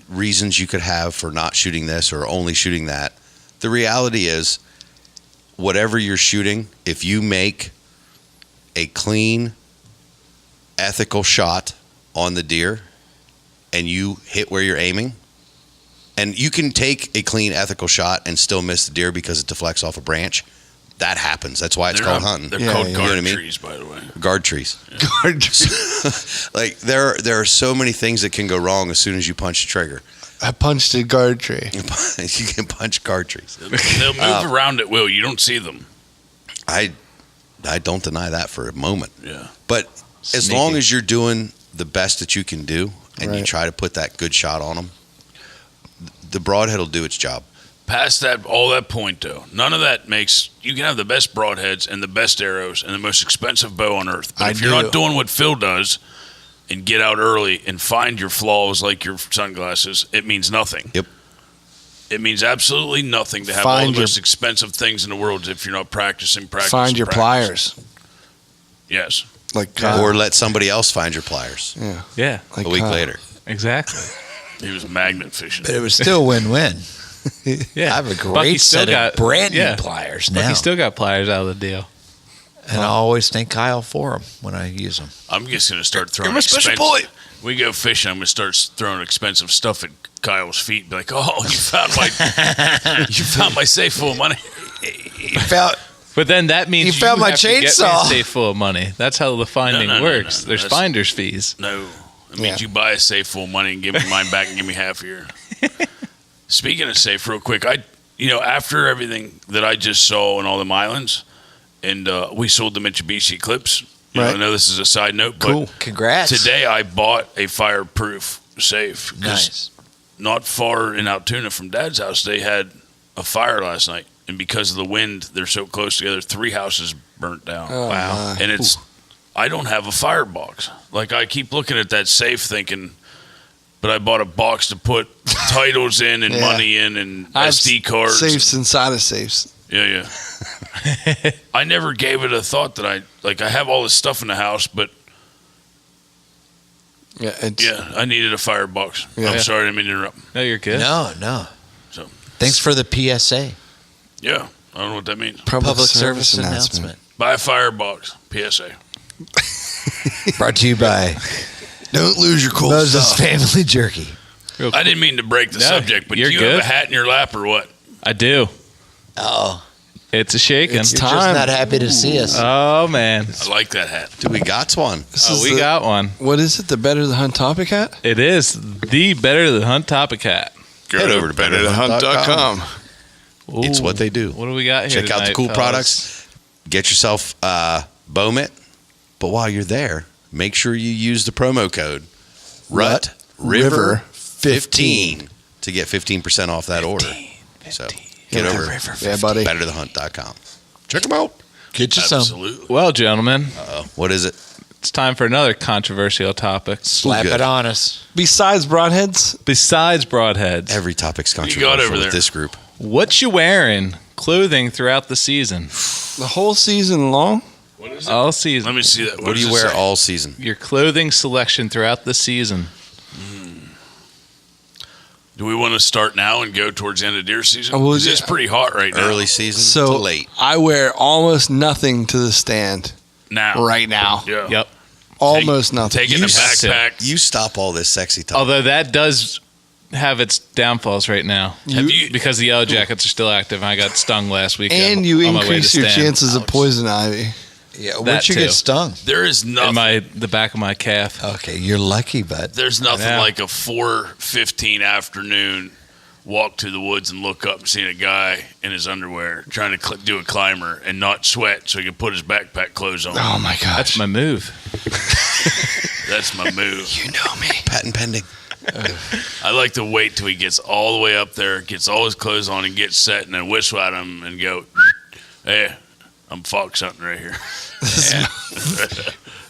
Speaker 7: reasons you could have for not shooting this or only shooting that. The reality is, whatever you're shooting, if you make a clean, ethical shot on the deer and you hit where you're aiming, and you can take a clean, ethical shot and still miss the deer because it deflects off a branch. That happens. That's why it's called hunting.
Speaker 3: They're called guard trees, by the way.
Speaker 7: Guard trees. Guard trees. Like, there are so many things that can go wrong as soon as you punch the trigger.
Speaker 4: I punched a guard tree.
Speaker 7: You can punch guard trees.
Speaker 3: They'll move around at will. You don't see them.
Speaker 7: I don't deny that for a moment.
Speaker 3: Yeah.
Speaker 7: But as long as you're doing the best that you can do and you try to put that good shot on them, the broadhead will do its job.
Speaker 3: Past that, all that point though, none of that makes. You can have the best broadheads and the best arrows and the most expensive bow on earth, but if you're not doing what Phil does and get out early and find your flaws like your sunglasses, it means nothing.
Speaker 7: Yep.
Speaker 3: It means absolutely nothing to have all the most expensive things in the world if you're not practicing.
Speaker 4: Find your pliers.
Speaker 3: Yes.
Speaker 7: Or let somebody else find your pliers.
Speaker 8: Yeah.
Speaker 7: A week later.
Speaker 8: Exactly.
Speaker 3: He was magnet fishing.
Speaker 11: But it was still win-win.
Speaker 8: Yeah.
Speaker 11: I have a great
Speaker 8: Bucky
Speaker 11: set
Speaker 8: still
Speaker 11: of brand new pliers now.
Speaker 8: Bucky still got pliers out of the deal.
Speaker 11: And I always thank Kyle for them when I use them.
Speaker 3: I'm just going to start throwing
Speaker 11: You're my special boy.
Speaker 3: We go fishing, I'm going to start throwing expensive stuff at Kyle's feet. Be like, oh, you found my safe full of money.
Speaker 11: You found...
Speaker 8: But then that means
Speaker 11: you found my
Speaker 8: have to get me a
Speaker 11: chainsaw.
Speaker 8: safe full of money. That's how the finding works.
Speaker 3: No.
Speaker 8: There's finder's fees.
Speaker 3: No. It means you buy a safe full of money and give me mine back and give me half of your. Speaking of safe, real quick, after everything that I just saw in all the islands, and we sold the Mitsubishi Eclipse. I know this is a side note,
Speaker 11: Cool.
Speaker 3: but
Speaker 11: Congrats.
Speaker 3: today I bought a fireproof safe.
Speaker 11: Nice.
Speaker 3: Not far in Altoona from Dad's house, they had a fire last night. And because of the wind, they're so close together, 3 houses burnt down.
Speaker 4: Oh, wow.
Speaker 3: And I don't have a firebox. Like, I keep looking at that safe thinking, but I bought a box to put titles in and money in and SD cards.
Speaker 4: Safes inside of safes.
Speaker 3: Yeah. I never gave it a thought that I have all this stuff in the house, but I needed a firebox.
Speaker 4: Yeah.
Speaker 3: I'm sorry, I didn't mean to interrupt.
Speaker 8: No, you're good.
Speaker 11: No.
Speaker 3: So,
Speaker 11: Thanks for the PSA.
Speaker 3: yeah, I don't know what that means.
Speaker 11: Public service announcement.
Speaker 3: Buy a firebox, PSA.
Speaker 11: Brought to you by
Speaker 4: Don't lose your cool
Speaker 11: Moses
Speaker 4: stuff.
Speaker 11: Family Jerky.
Speaker 3: I didn't mean to break the subject, but do
Speaker 8: you're
Speaker 3: you
Speaker 8: good.
Speaker 3: have a hat in your lap or what?
Speaker 8: I do.
Speaker 11: Oh.
Speaker 8: It's a shaking.
Speaker 4: It's
Speaker 11: You're
Speaker 4: time.
Speaker 11: just not happy to see us.
Speaker 8: Oh, man.
Speaker 3: I like that hat.
Speaker 7: Dude, we got one.
Speaker 8: We got one.
Speaker 4: What is it? The Better the Hunt topic hat?
Speaker 8: It is the Better the Hunt topic hat.
Speaker 7: Head over to betterthehunt.com. It's what they do.
Speaker 8: What do we got here
Speaker 7: Check out the
Speaker 8: tonight,
Speaker 7: cool
Speaker 8: fellas?
Speaker 7: products. Get yourself a bow mitt. But while you're there, make sure you use the promo code Rut River 15 to get 15% off that order. So get over
Speaker 4: buddy.
Speaker 7: betterthehunt.com. Check them out.
Speaker 11: Get you some.
Speaker 3: Absolutely.
Speaker 8: Well, gentlemen,
Speaker 7: What is it?
Speaker 8: it's time for another controversial topic.
Speaker 11: Slap
Speaker 7: good.
Speaker 11: it on us.
Speaker 4: Besides broadheads,
Speaker 8: Besides broadheads,
Speaker 7: Every topic's
Speaker 3: got
Speaker 7: controversial
Speaker 3: over there?
Speaker 7: with this group.
Speaker 8: what you wearing? Clothing throughout the season.
Speaker 4: the whole season long.
Speaker 3: What is it?
Speaker 8: All season.
Speaker 3: Let me see that.
Speaker 7: What do you wear all season?
Speaker 8: Your clothing selection throughout the season.
Speaker 3: Do we want to start now and go towards the end of deer season?
Speaker 4: Well,
Speaker 3: 'Cause it's pretty hot right now.
Speaker 7: Early season
Speaker 4: So
Speaker 7: to late.
Speaker 4: I wear almost nothing to the stand
Speaker 3: Now.
Speaker 4: right now.
Speaker 3: Yeah.
Speaker 8: Yep.
Speaker 4: Almost nothing.
Speaker 3: Taking
Speaker 7: You
Speaker 3: a backpack.
Speaker 7: You stop all this sexy talk.
Speaker 8: Although that does have its downfalls right now. Because the yellow jackets are still active and I got stung last weekend.
Speaker 4: And you
Speaker 8: on my way to
Speaker 4: increase your
Speaker 8: stand.
Speaker 4: chances of poison ivy.
Speaker 11: Yeah,
Speaker 8: That
Speaker 11: where'd you
Speaker 8: too.
Speaker 11: get stung?
Speaker 3: There is nothing.
Speaker 8: In the back of my calf.
Speaker 11: Okay, you're lucky, bud.
Speaker 3: There's nothing
Speaker 8: Yeah.
Speaker 3: like a 4:15 afternoon walk to the woods and look up and seeing a guy in his underwear trying to do a climber and not sweat so he can put his backpack clothes on.
Speaker 4: Oh my gosh.
Speaker 8: That's my move.
Speaker 3: That's my move.
Speaker 4: You know me.
Speaker 7: Patent pending.
Speaker 3: I like to wait till he gets all the way up there, gets all his clothes on, and gets set, and then whistle at him and go, "Hey, I'm fox hunting right here."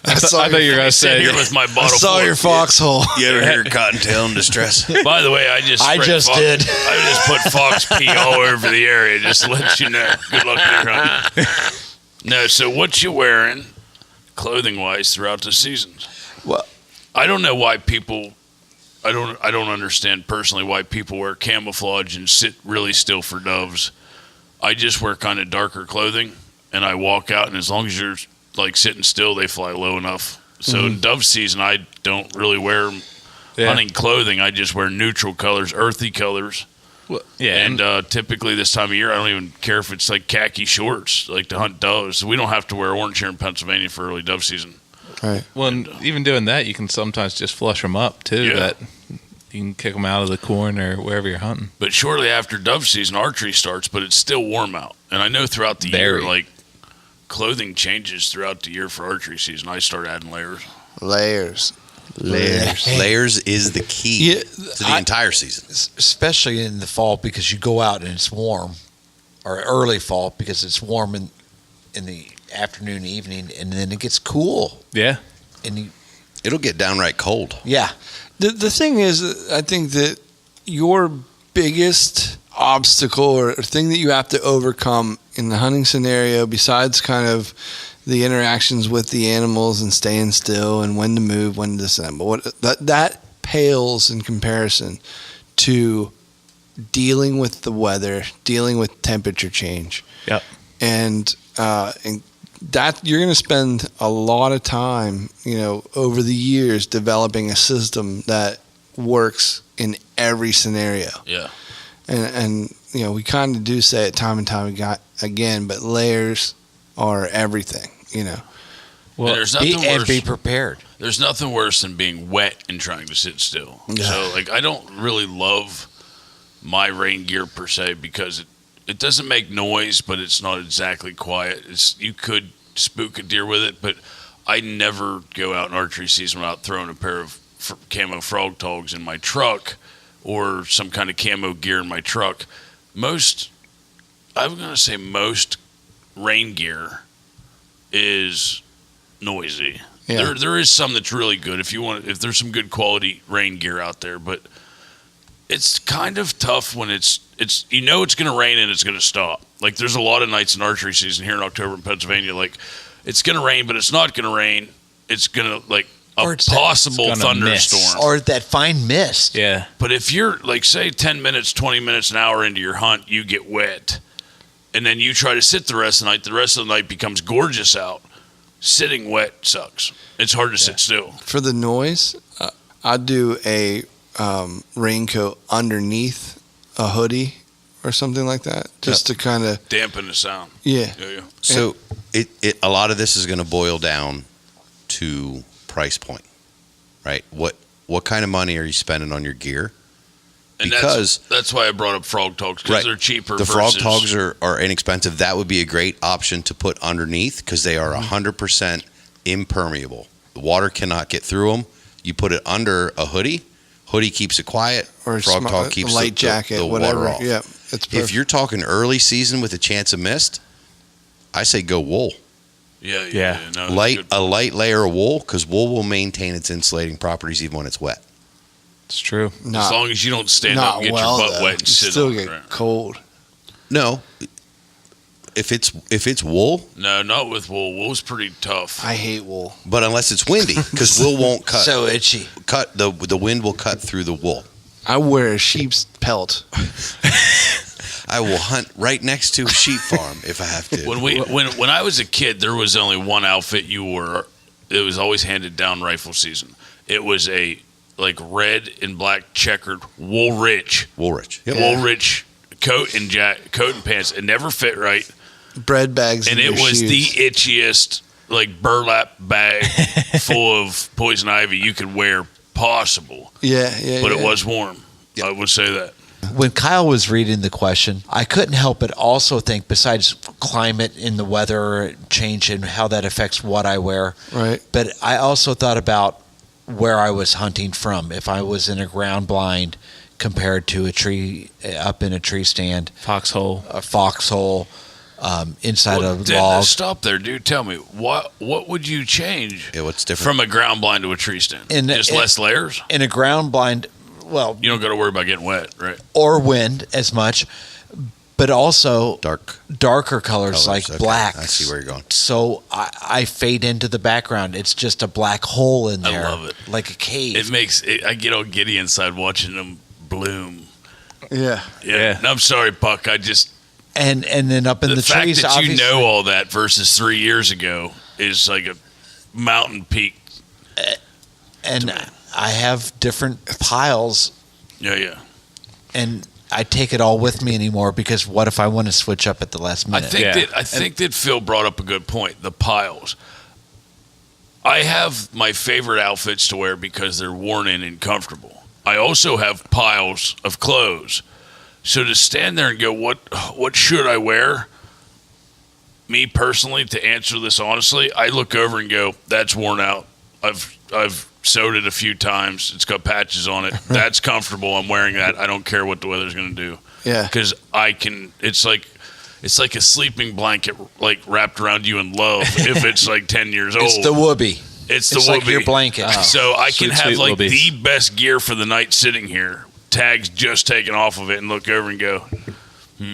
Speaker 4: I
Speaker 8: thought you were going to
Speaker 3: Sit
Speaker 8: say.
Speaker 3: here with my
Speaker 4: I
Speaker 3: bottle.
Speaker 4: saw
Speaker 3: full
Speaker 4: your
Speaker 3: of-
Speaker 4: foxhole.
Speaker 7: You ever hear cottontail in distress?
Speaker 3: By the way, I just
Speaker 11: did.
Speaker 3: I just put fox pee all over the area just to let you know. Good luck with your hunting. No, so what you wearing, clothing wise, throughout the seasons?
Speaker 11: Well,
Speaker 3: I don't know why people. I don't understand personally why people wear camouflage and sit really still for doves. I just wear kind of darker clothing, and I walk out, and as long as you're like sitting still, they fly low enough. So in dove season, I don't really wear hunting clothing. I just wear neutral colors, earthy colors.
Speaker 8: Yeah.
Speaker 3: And typically this time of year, I don't even care if it's like khaki shorts, like to hunt doves. We don't have to wear orange here in Pennsylvania for early dove season.
Speaker 4: Right.
Speaker 8: Well, and even doing that, you can sometimes just flush them up too.
Speaker 3: Yeah.
Speaker 8: That you can kick them out of the corn or wherever you're hunting.
Speaker 3: But shortly after dove season, archery starts, but it's still warm out. And I know throughout the year, like clothing changes throughout the year for archery season. I start adding layers.
Speaker 4: Layers.
Speaker 7: Layers is the key to the entire season.
Speaker 11: Especially in the fall because you go out and it's warm, or early fall because it's warm in the afternoon, evening, and then it gets cool.
Speaker 8: Yeah.
Speaker 11: And
Speaker 7: it'll get downright cold.
Speaker 11: Yeah.
Speaker 4: The thing is, I think that your biggest obstacle or thing that you have to overcome in the hunting scenario, besides kind of the interactions with the animals and staying still and when to move, when to disassemble, that pales in comparison to dealing with the weather, dealing with temperature change.
Speaker 8: Yep.
Speaker 4: And that you're going to spend a lot of time, over the years developing a system that works in every scenario.
Speaker 3: Yeah.
Speaker 4: And we kind of do say it time and time again, but layers are everything,
Speaker 3: Well, there's nothing worse.
Speaker 11: Be prepared.
Speaker 3: There's nothing worse than being wet and trying to sit still.
Speaker 4: Yeah.
Speaker 3: So, I don't really love my rain gear per se because it doesn't make noise, but it's not exactly quiet. You could spook a deer with it, but I never go out in archery season without throwing a pair of camo frog togs in my truck or some kind of camo gear in my truck. Most rain gear is noisy.
Speaker 4: Yeah.
Speaker 3: There is some that's really good if there's some good quality rain gear out there, but it's kind of tough when it's it's going to rain and it's going to stop. Like there's a lot of nights in archery season here in October in Pennsylvania, like it's going to rain, but it's not going to rain. It's going to a possible thunderstorm.
Speaker 11: Or that fine mist.
Speaker 8: Yeah.
Speaker 3: But if you're say 10 minutes, 20 minutes, an hour into your hunt, you get wet and then you try to sit the rest of the night becomes gorgeous out. Sitting wet sucks. It's hard to sit still.
Speaker 4: For the noise, I do a raincoat underneath a hoodie or something like that, just to kind of
Speaker 3: dampen the sound.
Speaker 4: Yeah.
Speaker 7: So a lot of this is going to boil down to price point, right? What kind of money are you spending on your gear?
Speaker 3: And
Speaker 7: because
Speaker 3: that's why I brought up frog togs, because they're cheaper.
Speaker 7: The frog togs are inexpensive. That would be a great option to put underneath because they are 100% impermeable. The water cannot get through them. You put it under a hoodie. Hoodie keeps it quiet.
Speaker 4: Or
Speaker 7: frog tog keeps
Speaker 4: a light jacket,
Speaker 7: the
Speaker 4: whatever.
Speaker 7: water off.
Speaker 4: Yeah, it's perfect.
Speaker 7: If you're talking early season with a chance of mist, I say go wool.
Speaker 3: Yeah. No,
Speaker 7: a light layer of wool because wool will maintain its insulating properties even when it's wet.
Speaker 8: It's true.
Speaker 3: As long as you don't stand up and get your butt wet and sit
Speaker 4: still
Speaker 3: on
Speaker 4: get
Speaker 3: it.
Speaker 4: cold.
Speaker 7: No. If it's wool.
Speaker 3: No, not with wool. Wool's pretty tough.
Speaker 4: I hate wool.
Speaker 7: But unless it's windy, because wool won't cut.
Speaker 11: So itchy.
Speaker 7: The wind will cut through the wool.
Speaker 4: I wear a sheep's pelt.
Speaker 7: I will hunt right next to a sheep farm if I have to.
Speaker 3: When I was a kid, there was only one outfit you wore. It was always handed down rifle season. It was a red and black checkered Woolrich.
Speaker 7: Yep.
Speaker 3: Woolrich coat and pants. It never fit right.
Speaker 4: Bread bags.
Speaker 3: And it was
Speaker 4: shoes.
Speaker 3: the itchiest burlap bag full of poison ivy you could wear possible.
Speaker 4: Yeah.
Speaker 3: But it was warm. I would say that.
Speaker 11: When Kyle was reading the question, I couldn't help but also think, besides climate and the weather change and how that affects what I wear,
Speaker 4: right?
Speaker 11: But I also thought about where I was hunting from. If I was in a ground blind compared to a tree, up in a tree stand,
Speaker 8: foxhole,
Speaker 11: inside a log.
Speaker 3: Stop there, dude. Tell me what would you change?
Speaker 7: Yeah, what's different
Speaker 3: from a ground blind to a tree stand? Less layers
Speaker 11: in a ground blind. Well,
Speaker 3: you don't got to worry about getting wet, right?
Speaker 11: Or wind as much, but also darker colors like
Speaker 7: okay.
Speaker 11: black.
Speaker 7: I see where you're going.
Speaker 11: So I fade into the background. It's just a black hole in there.
Speaker 3: I love it,
Speaker 11: like a cave.
Speaker 3: It makes I get all giddy inside watching them bloom.
Speaker 4: Yeah.
Speaker 3: No, I'm sorry, Puck. I just
Speaker 11: and then up in the trees.
Speaker 3: The fact that you know all that versus 3 years ago is like a mountain peak.
Speaker 11: And I have different piles.
Speaker 3: Yeah.
Speaker 11: And I take it all with me anymore because what if I want to switch up at the last minute?
Speaker 3: I think that Phil brought up a good point. The piles. I have my favorite outfits to wear because they're worn in and comfortable. I also have piles of clothes. So to stand there and go, what should I wear? Me personally, to answer this honestly, I look over and go, that's worn out. I've sewed it a few times. It's got patches on it. That's comfortable. I'm wearing that. I don't care what the weather's going to do.
Speaker 4: Yeah.
Speaker 3: Because it's like a sleeping blanket like wrapped around you in love if it's like 10 years old.
Speaker 11: It's the whoopee.
Speaker 3: It's the
Speaker 11: It's
Speaker 3: whoopee.
Speaker 11: like your blanket.
Speaker 3: So I can
Speaker 8: Sweet,
Speaker 3: have
Speaker 8: sweet
Speaker 3: like
Speaker 8: whoopies.
Speaker 3: the best gear for the night sitting here. Tags just taken off of it and look over and go,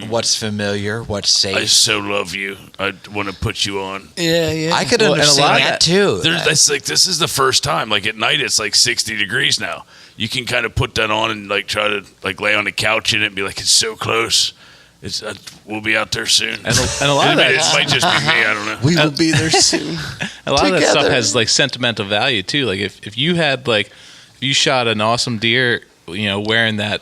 Speaker 11: What's familiar? What's safe?
Speaker 3: I so love you. I want to put you on.
Speaker 4: Yeah.
Speaker 11: I could
Speaker 8: Well, and a lot
Speaker 11: understand
Speaker 8: of
Speaker 11: that too.
Speaker 3: That's like this is the first time. Like at night, it's like 60 degrees now. You can kind of put that on and like try to like lay on the couch in it and be like, it's so close. It's we'll be out there soon.
Speaker 8: And a lot of
Speaker 3: it
Speaker 8: that,
Speaker 3: might just be me. I don't know.
Speaker 7: We will be there soon.
Speaker 8: a lot of that stuff
Speaker 7: together.
Speaker 8: has like sentimental value too. Like if you had like if you shot an awesome deer, wearing that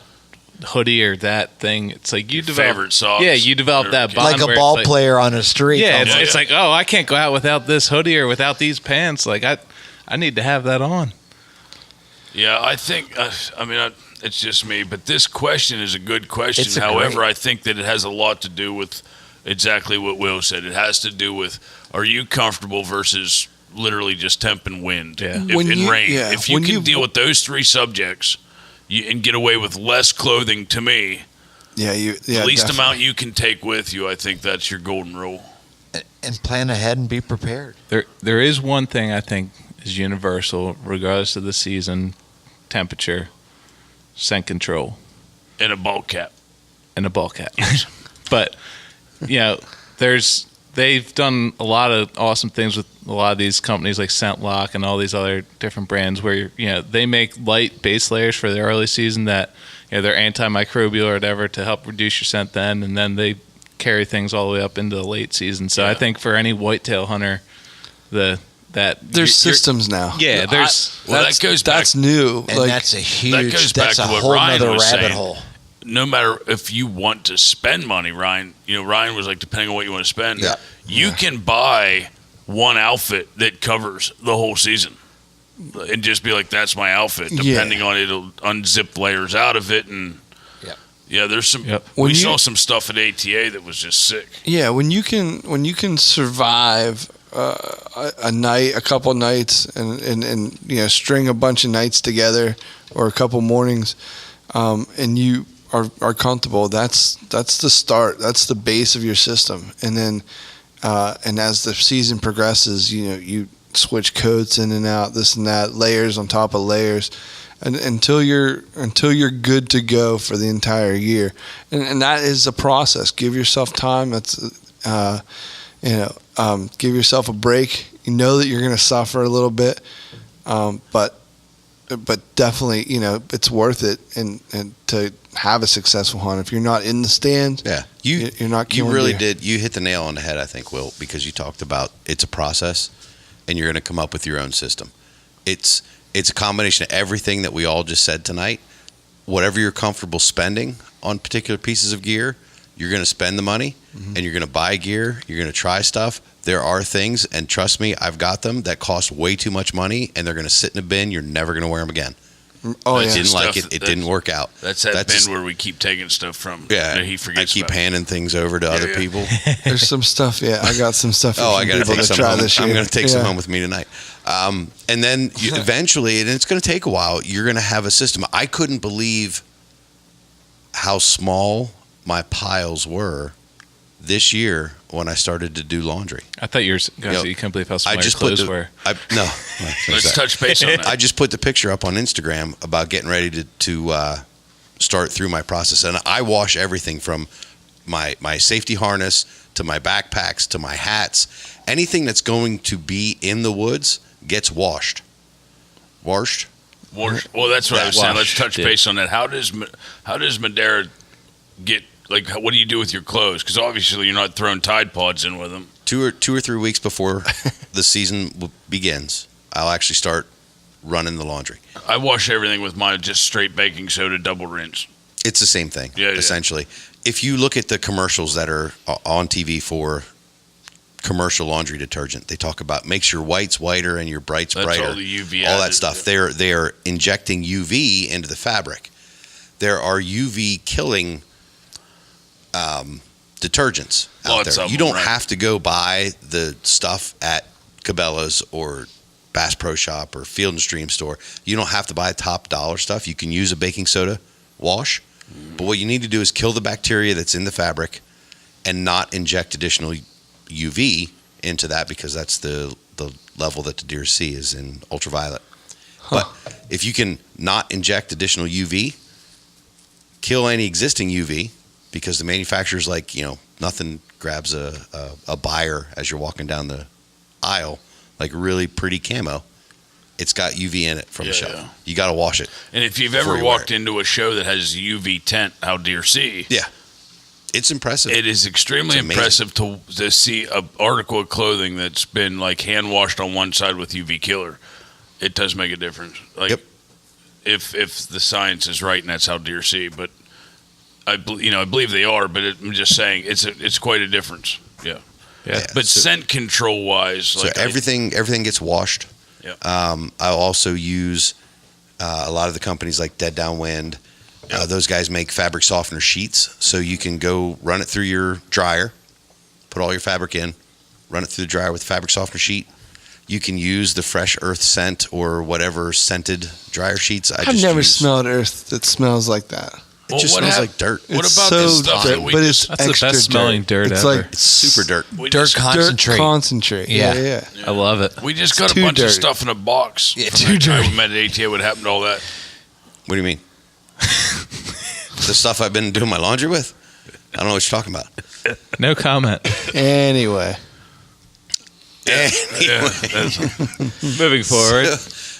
Speaker 8: hoodie or that thing, it's like you develop
Speaker 3: Favorite socks.
Speaker 8: Yeah, you develop that bond
Speaker 11: like a
Speaker 8: where it's
Speaker 11: ball
Speaker 8: like-
Speaker 11: player on a street.
Speaker 8: Yeah,
Speaker 11: almost.
Speaker 8: it's like, oh, I can't go out without this hoodie or without these pants. Like I need to have that on.
Speaker 3: Yeah, I think. It's just me, but this question is a good question.
Speaker 11: It's a
Speaker 3: However,
Speaker 11: great-
Speaker 3: I think that it has a lot to do with exactly what Will said. It has to do with are you comfortable versus literally just temp and wind,
Speaker 8: Yeah.
Speaker 3: rain. If you
Speaker 4: when
Speaker 3: can
Speaker 4: you-
Speaker 3: deal with those three subjects, and get away with less clothing, to me,
Speaker 4: Yeah,
Speaker 3: the least
Speaker 4: definitely.
Speaker 3: amount you can take with you, I think that's your golden rule.
Speaker 11: and plan ahead and be prepared.
Speaker 8: There is one thing I think is universal, regardless of the season, temperature, scent control,
Speaker 3: And a ball cap.
Speaker 8: and a ball cap. But they've done a lot of awesome things with a lot of these companies like Scent Lock and all these other different brands where they make light base layers for the early season that they're antimicrobial or whatever to help reduce your scent then, and then they carry things all the way up into the late season. So I think for any whitetail hunter,
Speaker 4: There's systems now.
Speaker 8: Yeah, there's
Speaker 3: that goes back.
Speaker 4: That's new.
Speaker 11: And that's a huge.
Speaker 3: goes back
Speaker 11: that's
Speaker 3: to
Speaker 11: a
Speaker 3: what
Speaker 11: whole
Speaker 3: Ryan
Speaker 11: other
Speaker 3: was
Speaker 11: rabbit
Speaker 3: saying.
Speaker 11: hole.
Speaker 3: No matter if you want to spend money, Ryan, Ryan was like, depending on what you want to spend, you can buy one outfit that covers the whole season and just be like, that's my outfit. Depending on it, it'll unzip layers out of it. And there's some, we saw some stuff at ATA that was just sick.
Speaker 4: Yeah, when you can survive a night, a couple nights, and string a bunch of nights together or a couple mornings, and you are comfortable. That's the start. That's the base of your system, and then and as the season progresses, you switch coats in and out, this and that, layers on top of layers. And until you're good to go for the entire year, and that is a process. Give yourself time. That's give yourself a break. You know that you're going to suffer a little bit, but definitely it's worth it. And to have a successful hunt, if you're not in the stand, you're not.
Speaker 7: You
Speaker 4: killing
Speaker 7: really
Speaker 4: deer.
Speaker 7: did. You hit the nail on the head, I think, Will, because you talked about it's a process, and you're going to come up with your own system. It's a combination of everything that we all just said tonight. Whatever you're comfortable spending on particular pieces of gear, you're going to spend the money, and you're going to buy gear. You're going to try stuff. There are things, and trust me, I've got them, that cost way too much money, and they're going to sit in a bin. You're never going to wear them again.
Speaker 4: Oh,
Speaker 7: I
Speaker 4: yeah.
Speaker 7: didn't like it. It didn't work out.
Speaker 3: That's that bin where we keep taking stuff from.
Speaker 7: Yeah,
Speaker 3: He forgets
Speaker 7: I keep
Speaker 3: about it.
Speaker 7: handing things over to other people.
Speaker 4: There's some stuff. Yeah, I got some stuff.
Speaker 7: Oh, I
Speaker 4: got
Speaker 7: got to take some
Speaker 4: try
Speaker 7: home.
Speaker 4: this year.
Speaker 7: I'm going to take some
Speaker 4: Yeah.
Speaker 7: home with me tonight. And then eventually, and it's going to take a while, you're going to have a system. I couldn't believe how small my piles were this year when I started to do laundry.
Speaker 8: I thought you couldn't believe how small your
Speaker 7: put
Speaker 8: clothes were.
Speaker 3: Let's touch base on that.
Speaker 7: I just put the picture up on Instagram about getting ready to start through my process. And I wash everything from my safety harness to my backpacks to my hats. Anything that's going to be in the woods gets washed. Washed?
Speaker 3: Well, that's what I was saying. Let's touch
Speaker 8: Yeah.
Speaker 3: base on that. How does Madeira get, like, what do you do with your clothes? Because obviously you're not throwing Tide Pods in with them.
Speaker 7: 2 or 3 weeks before the season begins, I'll actually start running the laundry.
Speaker 3: I wash everything with my just straight baking soda double rinse.
Speaker 7: It's the same thing,
Speaker 3: Yeah.
Speaker 7: essentially. If you look at the commercials that are on TV for commercial laundry detergent, they talk about makes your whites whiter and your brights
Speaker 3: That's
Speaker 7: brighter.
Speaker 3: all the UV
Speaker 7: all that
Speaker 3: added.
Speaker 7: stuff. They're injecting UV into the fabric. There are UV killing detergents out
Speaker 3: Lots
Speaker 7: there.
Speaker 3: of
Speaker 7: You
Speaker 3: them,
Speaker 7: don't
Speaker 3: right.
Speaker 7: have to go buy the stuff at Cabela's or Bass Pro Shop or Field and Stream store. You don't have to buy top dollar stuff. You can use a baking soda wash, but what you need to do is kill the bacteria that's in the fabric and not inject additional UV into that, because that's the level that the deer see is in ultraviolet. But if you can not inject additional UV, kill any existing UV, because the manufacturer's like, nothing grabs a buyer as you're walking down the aisle, like really pretty camo. It's got UV in it from the shelf. Yeah. You got to wash it.
Speaker 3: And if you've ever walked into a show that has UV tent, how deer see.
Speaker 7: Yeah. It's impressive.
Speaker 3: It is extremely impressive to see an article of clothing that's been like hand washed on one side with UV killer. It does make a difference. Like, if the science is right and that's how deer see, but I believe they are. But I'm just saying it's quite a difference. Yeah. But scent control wise,
Speaker 7: so everything gets washed.
Speaker 3: Yeah.
Speaker 7: I'll also use a lot of the companies like Dead Downwind. Those guys make fabric softener sheets, so you can go run it through your dryer, put all your fabric in, run it through the dryer with a fabric softener sheet. You can use the Fresh Earth scent or whatever scented dryer sheets.
Speaker 4: I've never smelled earth that smells like that.
Speaker 7: It just smells like dirt.
Speaker 3: What about this stuff that we
Speaker 8: that's the best smelling dirt
Speaker 4: it's
Speaker 8: ever.
Speaker 4: Like
Speaker 7: it's super dirt.
Speaker 11: Dirt concentrate.
Speaker 4: Dirt concentrate. Yeah.
Speaker 8: I love it.
Speaker 3: We just got a bunch of stuff in a box.
Speaker 11: Yeah, too dirty.
Speaker 3: I met at ATA. What happened to all that?
Speaker 7: What do you mean? The stuff I've been doing my laundry with? I don't know what you're talking about.
Speaker 8: No comment.
Speaker 4: Anyway.
Speaker 8: Moving forward.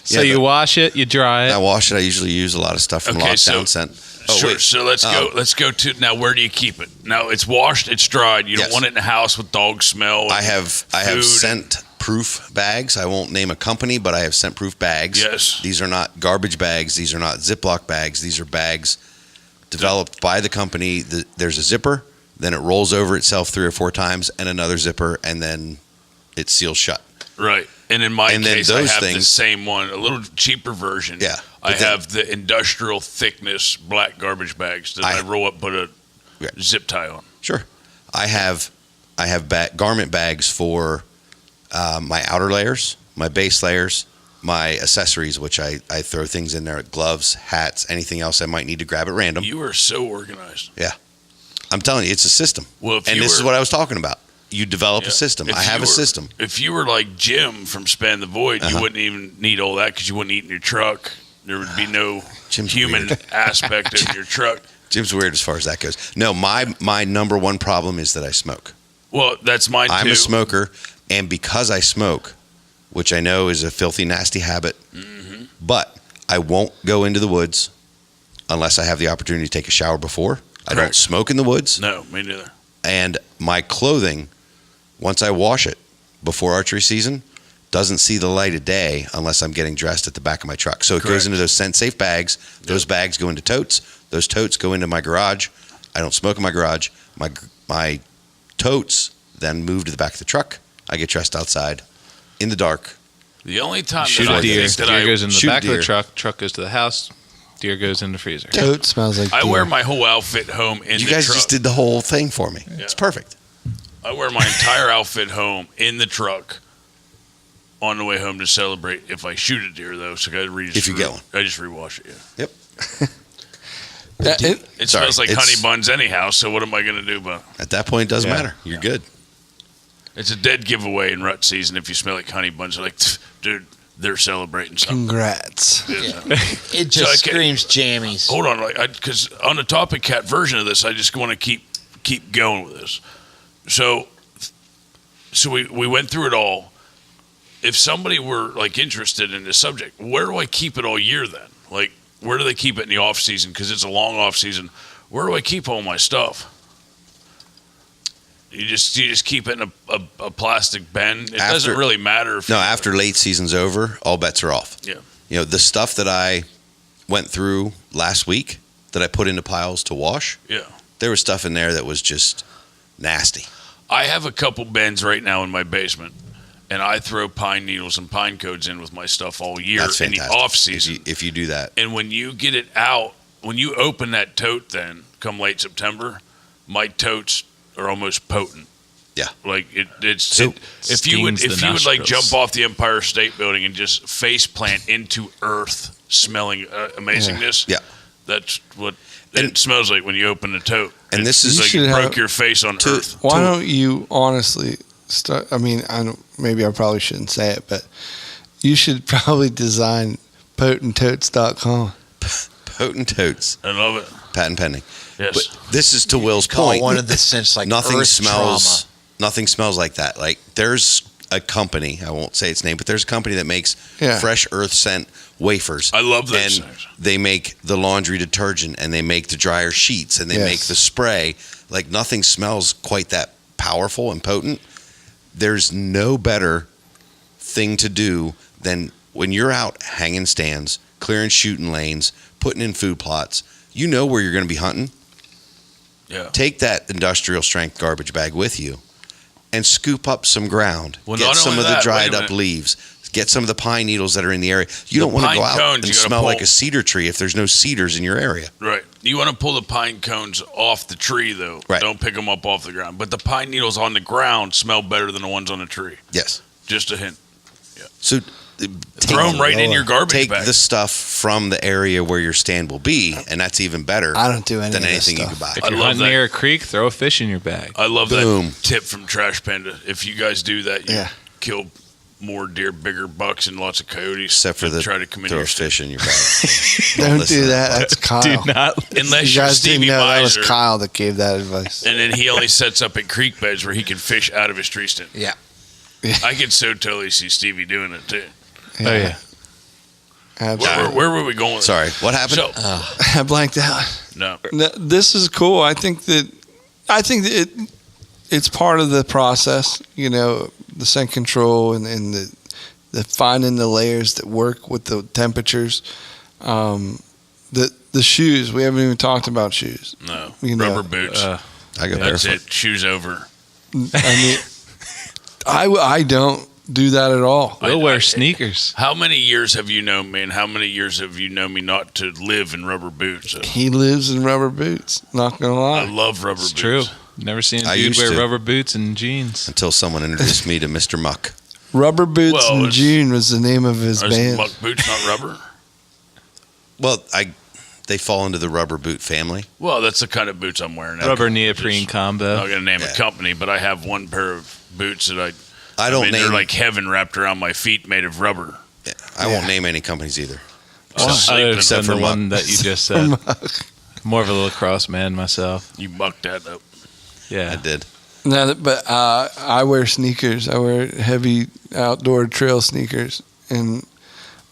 Speaker 8: So you wash it, you dry it.
Speaker 7: I wash it. I usually use a lot of stuff from Lockdown Scent.
Speaker 3: Sure. So let's go to now. Where do you keep it? Now it's washed, it's dried. You don't want it in the house with dog smell.
Speaker 7: I have scent-proof bags. I won't name a company, but I have scent-proof bags.
Speaker 3: Yes.
Speaker 7: These are not garbage bags. These are not Ziploc bags. These are bags developed by the company. There's a zipper, then it rolls over itself 3 or 4 times, and another zipper, and then it seals shut.
Speaker 3: Right. And in my case, I have the same one, a little cheaper version.
Speaker 7: Yeah.
Speaker 3: I have the industrial thickness black garbage bags that I roll up, put a zip tie on.
Speaker 7: Sure. I have garment bags for my outer layers, my base layers, my accessories, which I throw things in there, gloves, hats, anything else I might need to grab at random.
Speaker 3: You are so organized.
Speaker 7: Yeah. I'm telling you, it's a system.
Speaker 3: Well,
Speaker 7: and this is what I was talking about. You develop a system. I have a system.
Speaker 3: If you were like Jim from Span the Void, you wouldn't even need all that because you wouldn't eat in your truck. There would be no human aspect of your truck.
Speaker 7: Jim's weird as far as that goes. No, my number one problem is that I smoke.
Speaker 3: Well, that's mine too.
Speaker 7: I'm a smoker, and because I smoke, which I know is a filthy, nasty habit, but I won't go into the woods unless I have the opportunity to take a shower before. Correct. I don't smoke in the woods.
Speaker 3: No, me neither.
Speaker 7: And my clothing, once I wash it before archery season, doesn't see the light of day unless I'm getting dressed at the back of my truck. So it goes into those scent-safe bags. Those bags go into totes. Those totes go into my garage. I don't smoke in my garage. My totes then move to the back of the truck. I get dressed outside in the dark.
Speaker 3: The only time
Speaker 8: deer goes in the back of the truck goes to the house, deer goes in the freezer.
Speaker 4: Tote smells like
Speaker 3: I
Speaker 4: deer.
Speaker 3: wear my whole outfit home in the truck.
Speaker 7: You guys just did the whole thing for me. Yeah. It's perfect.
Speaker 3: I wear my entire outfit home in the truck on the way home to celebrate. If I shoot a deer, though, so
Speaker 7: if you get one.
Speaker 3: I just rewash it,
Speaker 7: Yep.
Speaker 3: It smells like honey buns anyhow, so what am I going to do about it?
Speaker 7: At that point, it doesn't matter. You're good.
Speaker 3: It's a dead giveaway in rut season if you smell like honey buns. They're like, dude, they're celebrating something.
Speaker 4: Congrats.
Speaker 3: Yeah.
Speaker 11: It just screams jammies.
Speaker 3: Hold on, because on the Topic Cat version of this, I just want to keep going with this. So we went through it all. If somebody were like interested in this subject, where do I keep it all year then? Like, where do they keep it in the off season? Because it's a long off season. Where do I keep all my stuff? You just keep it in a plastic bin. It doesn't really matter.
Speaker 7: After late season's over, all bets are off.
Speaker 3: Yeah.
Speaker 7: The stuff that I went through last week that I put into piles to wash.
Speaker 3: Yeah.
Speaker 7: There was stuff in there that was just nasty.
Speaker 3: I have a couple bins right now in my basement, and I throw pine needles and pine cones in with my stuff all year in the off season.
Speaker 7: If you do that.
Speaker 3: And when you get it out, when you open that tote then, come late September, my totes are almost potent.
Speaker 7: Yeah.
Speaker 3: Like if
Speaker 8: stings
Speaker 3: you would
Speaker 8: the
Speaker 3: like
Speaker 8: nostrils.
Speaker 3: jump off the Empire State Building and just face plant into earth, smelling amazingness.
Speaker 7: Yeah.
Speaker 3: That's what it smells like when you open the tote.
Speaker 7: And this is
Speaker 3: like you broke your face on earth.
Speaker 4: Why don't you honestly start? I mean, maybe I probably shouldn't say it, but you should probably design potenttotes.com.
Speaker 7: Potent totes.
Speaker 3: I love it.
Speaker 7: Patent pending.
Speaker 3: Yes.
Speaker 7: But this is to Will's
Speaker 11: Call
Speaker 7: point.
Speaker 11: one of the scents like
Speaker 7: nothing
Speaker 11: earth
Speaker 7: smells.
Speaker 11: trauma.
Speaker 7: Nothing smells like that. Like there's a company. I won't say its name, but there's a company that makes fresh earth scent wafers.
Speaker 3: I love that.
Speaker 7: And they make the laundry detergent, and they make the dryer sheets, and they make the spray. Like nothing smells quite that powerful and potent. There's no better thing to do than when you're out hanging stands, clearing shooting lanes, putting in food plots. You know where you're going to be hunting.
Speaker 3: Yeah.
Speaker 7: Take that industrial strength garbage bag with you and scoop up some ground.
Speaker 3: Well,
Speaker 7: get
Speaker 3: not
Speaker 7: some
Speaker 3: only
Speaker 7: of the
Speaker 3: that,
Speaker 7: dried
Speaker 3: wait a
Speaker 7: up
Speaker 3: minute.
Speaker 7: leaves. Get some of the pine needles that are in the area. You
Speaker 3: The
Speaker 7: don't want to
Speaker 3: pine
Speaker 7: go out
Speaker 3: cones,
Speaker 7: and
Speaker 3: you gotta
Speaker 7: smell like
Speaker 3: pull.
Speaker 7: a cedar tree if there's no cedars in your area.
Speaker 3: Right. You want to pull the pine cones off the tree, though.
Speaker 7: Right.
Speaker 3: Don't pick them up off the ground. But the pine needles on the ground smell better than the ones on the tree.
Speaker 7: Yes.
Speaker 3: Just a hint.
Speaker 7: So
Speaker 3: Throw them right in your garbage
Speaker 7: take
Speaker 3: bag.
Speaker 7: the stuff from the area where your stand will be, and that's even better.
Speaker 4: I don't do any
Speaker 7: than
Speaker 4: of this
Speaker 7: anything you
Speaker 4: stuff.
Speaker 7: could buy.
Speaker 8: If you're hunting near a creek, throw a fish in your bag.
Speaker 3: I love
Speaker 7: Boom.
Speaker 3: that tip from Trash Panda. If you guys do that, you kill more deer, bigger bucks, and lots of coyotes.
Speaker 7: Except for the
Speaker 3: try to come in
Speaker 7: throw
Speaker 3: your
Speaker 7: a fish in your bag.
Speaker 4: Don't do that. That's Kyle.
Speaker 8: Do not.
Speaker 3: Unless
Speaker 4: you
Speaker 3: you're
Speaker 4: guys didn't
Speaker 3: Stevie
Speaker 4: know that was
Speaker 3: Miser.
Speaker 4: Kyle that gave that advice.
Speaker 3: And then he only sets up at creek beds where he can fish out of his tree stand.
Speaker 11: Yeah.
Speaker 3: I could so totally see Stevie doing it too.
Speaker 8: Oh yeah.
Speaker 4: Absolutely.
Speaker 3: Where were we going with
Speaker 7: Sorry, what happened?
Speaker 3: So,
Speaker 4: I blanked out.
Speaker 3: no.
Speaker 4: No, this is cool. I think that it's part of the process. You know, the scent control and the finding the layers that work with the temperatures. The shoes. We haven't even talked about shoes.
Speaker 3: No.
Speaker 4: You know,
Speaker 3: Rubber boots.
Speaker 7: I go
Speaker 3: That's
Speaker 7: barefoot.
Speaker 3: it. Shoes over.
Speaker 4: I mean, I don't do that at all.
Speaker 8: We'll wear sneakers.
Speaker 3: How many years have you known me, and how many years have you known me not to live in rubber boots?
Speaker 4: He lives in rubber boots. Not gonna lie.
Speaker 3: I love rubber
Speaker 8: It's
Speaker 3: boots.
Speaker 8: true. Never seen a
Speaker 7: I
Speaker 8: dude
Speaker 7: used
Speaker 8: wear
Speaker 7: to.
Speaker 8: rubber boots and jeans.
Speaker 7: Until someone introduced me to Mr. Muck.
Speaker 4: Rubber Boots
Speaker 3: Well,
Speaker 4: in
Speaker 3: it's-
Speaker 4: June was the name of his
Speaker 3: Are
Speaker 4: band.
Speaker 3: muck boots not rubber?
Speaker 7: Well, they fall into the rubber boot family.
Speaker 3: Well, that's the kind of boots I'm wearing now.
Speaker 8: Rubber neoprene
Speaker 3: I'm
Speaker 8: combo.
Speaker 3: not going to name a company, but I have one pair of boots that
Speaker 7: I don't
Speaker 3: mean,
Speaker 7: name.
Speaker 3: they're like heaven wrapped around my feet made of rubber.
Speaker 7: I won't name any companies either.
Speaker 8: Other
Speaker 7: Except
Speaker 8: than
Speaker 7: for
Speaker 8: the one
Speaker 7: Muck.
Speaker 8: that you just said. More of a lacrosse man myself.
Speaker 3: You mucked that up.
Speaker 8: Yeah.
Speaker 7: I did.
Speaker 4: No, but I wear sneakers. I wear heavy outdoor trail sneakers, and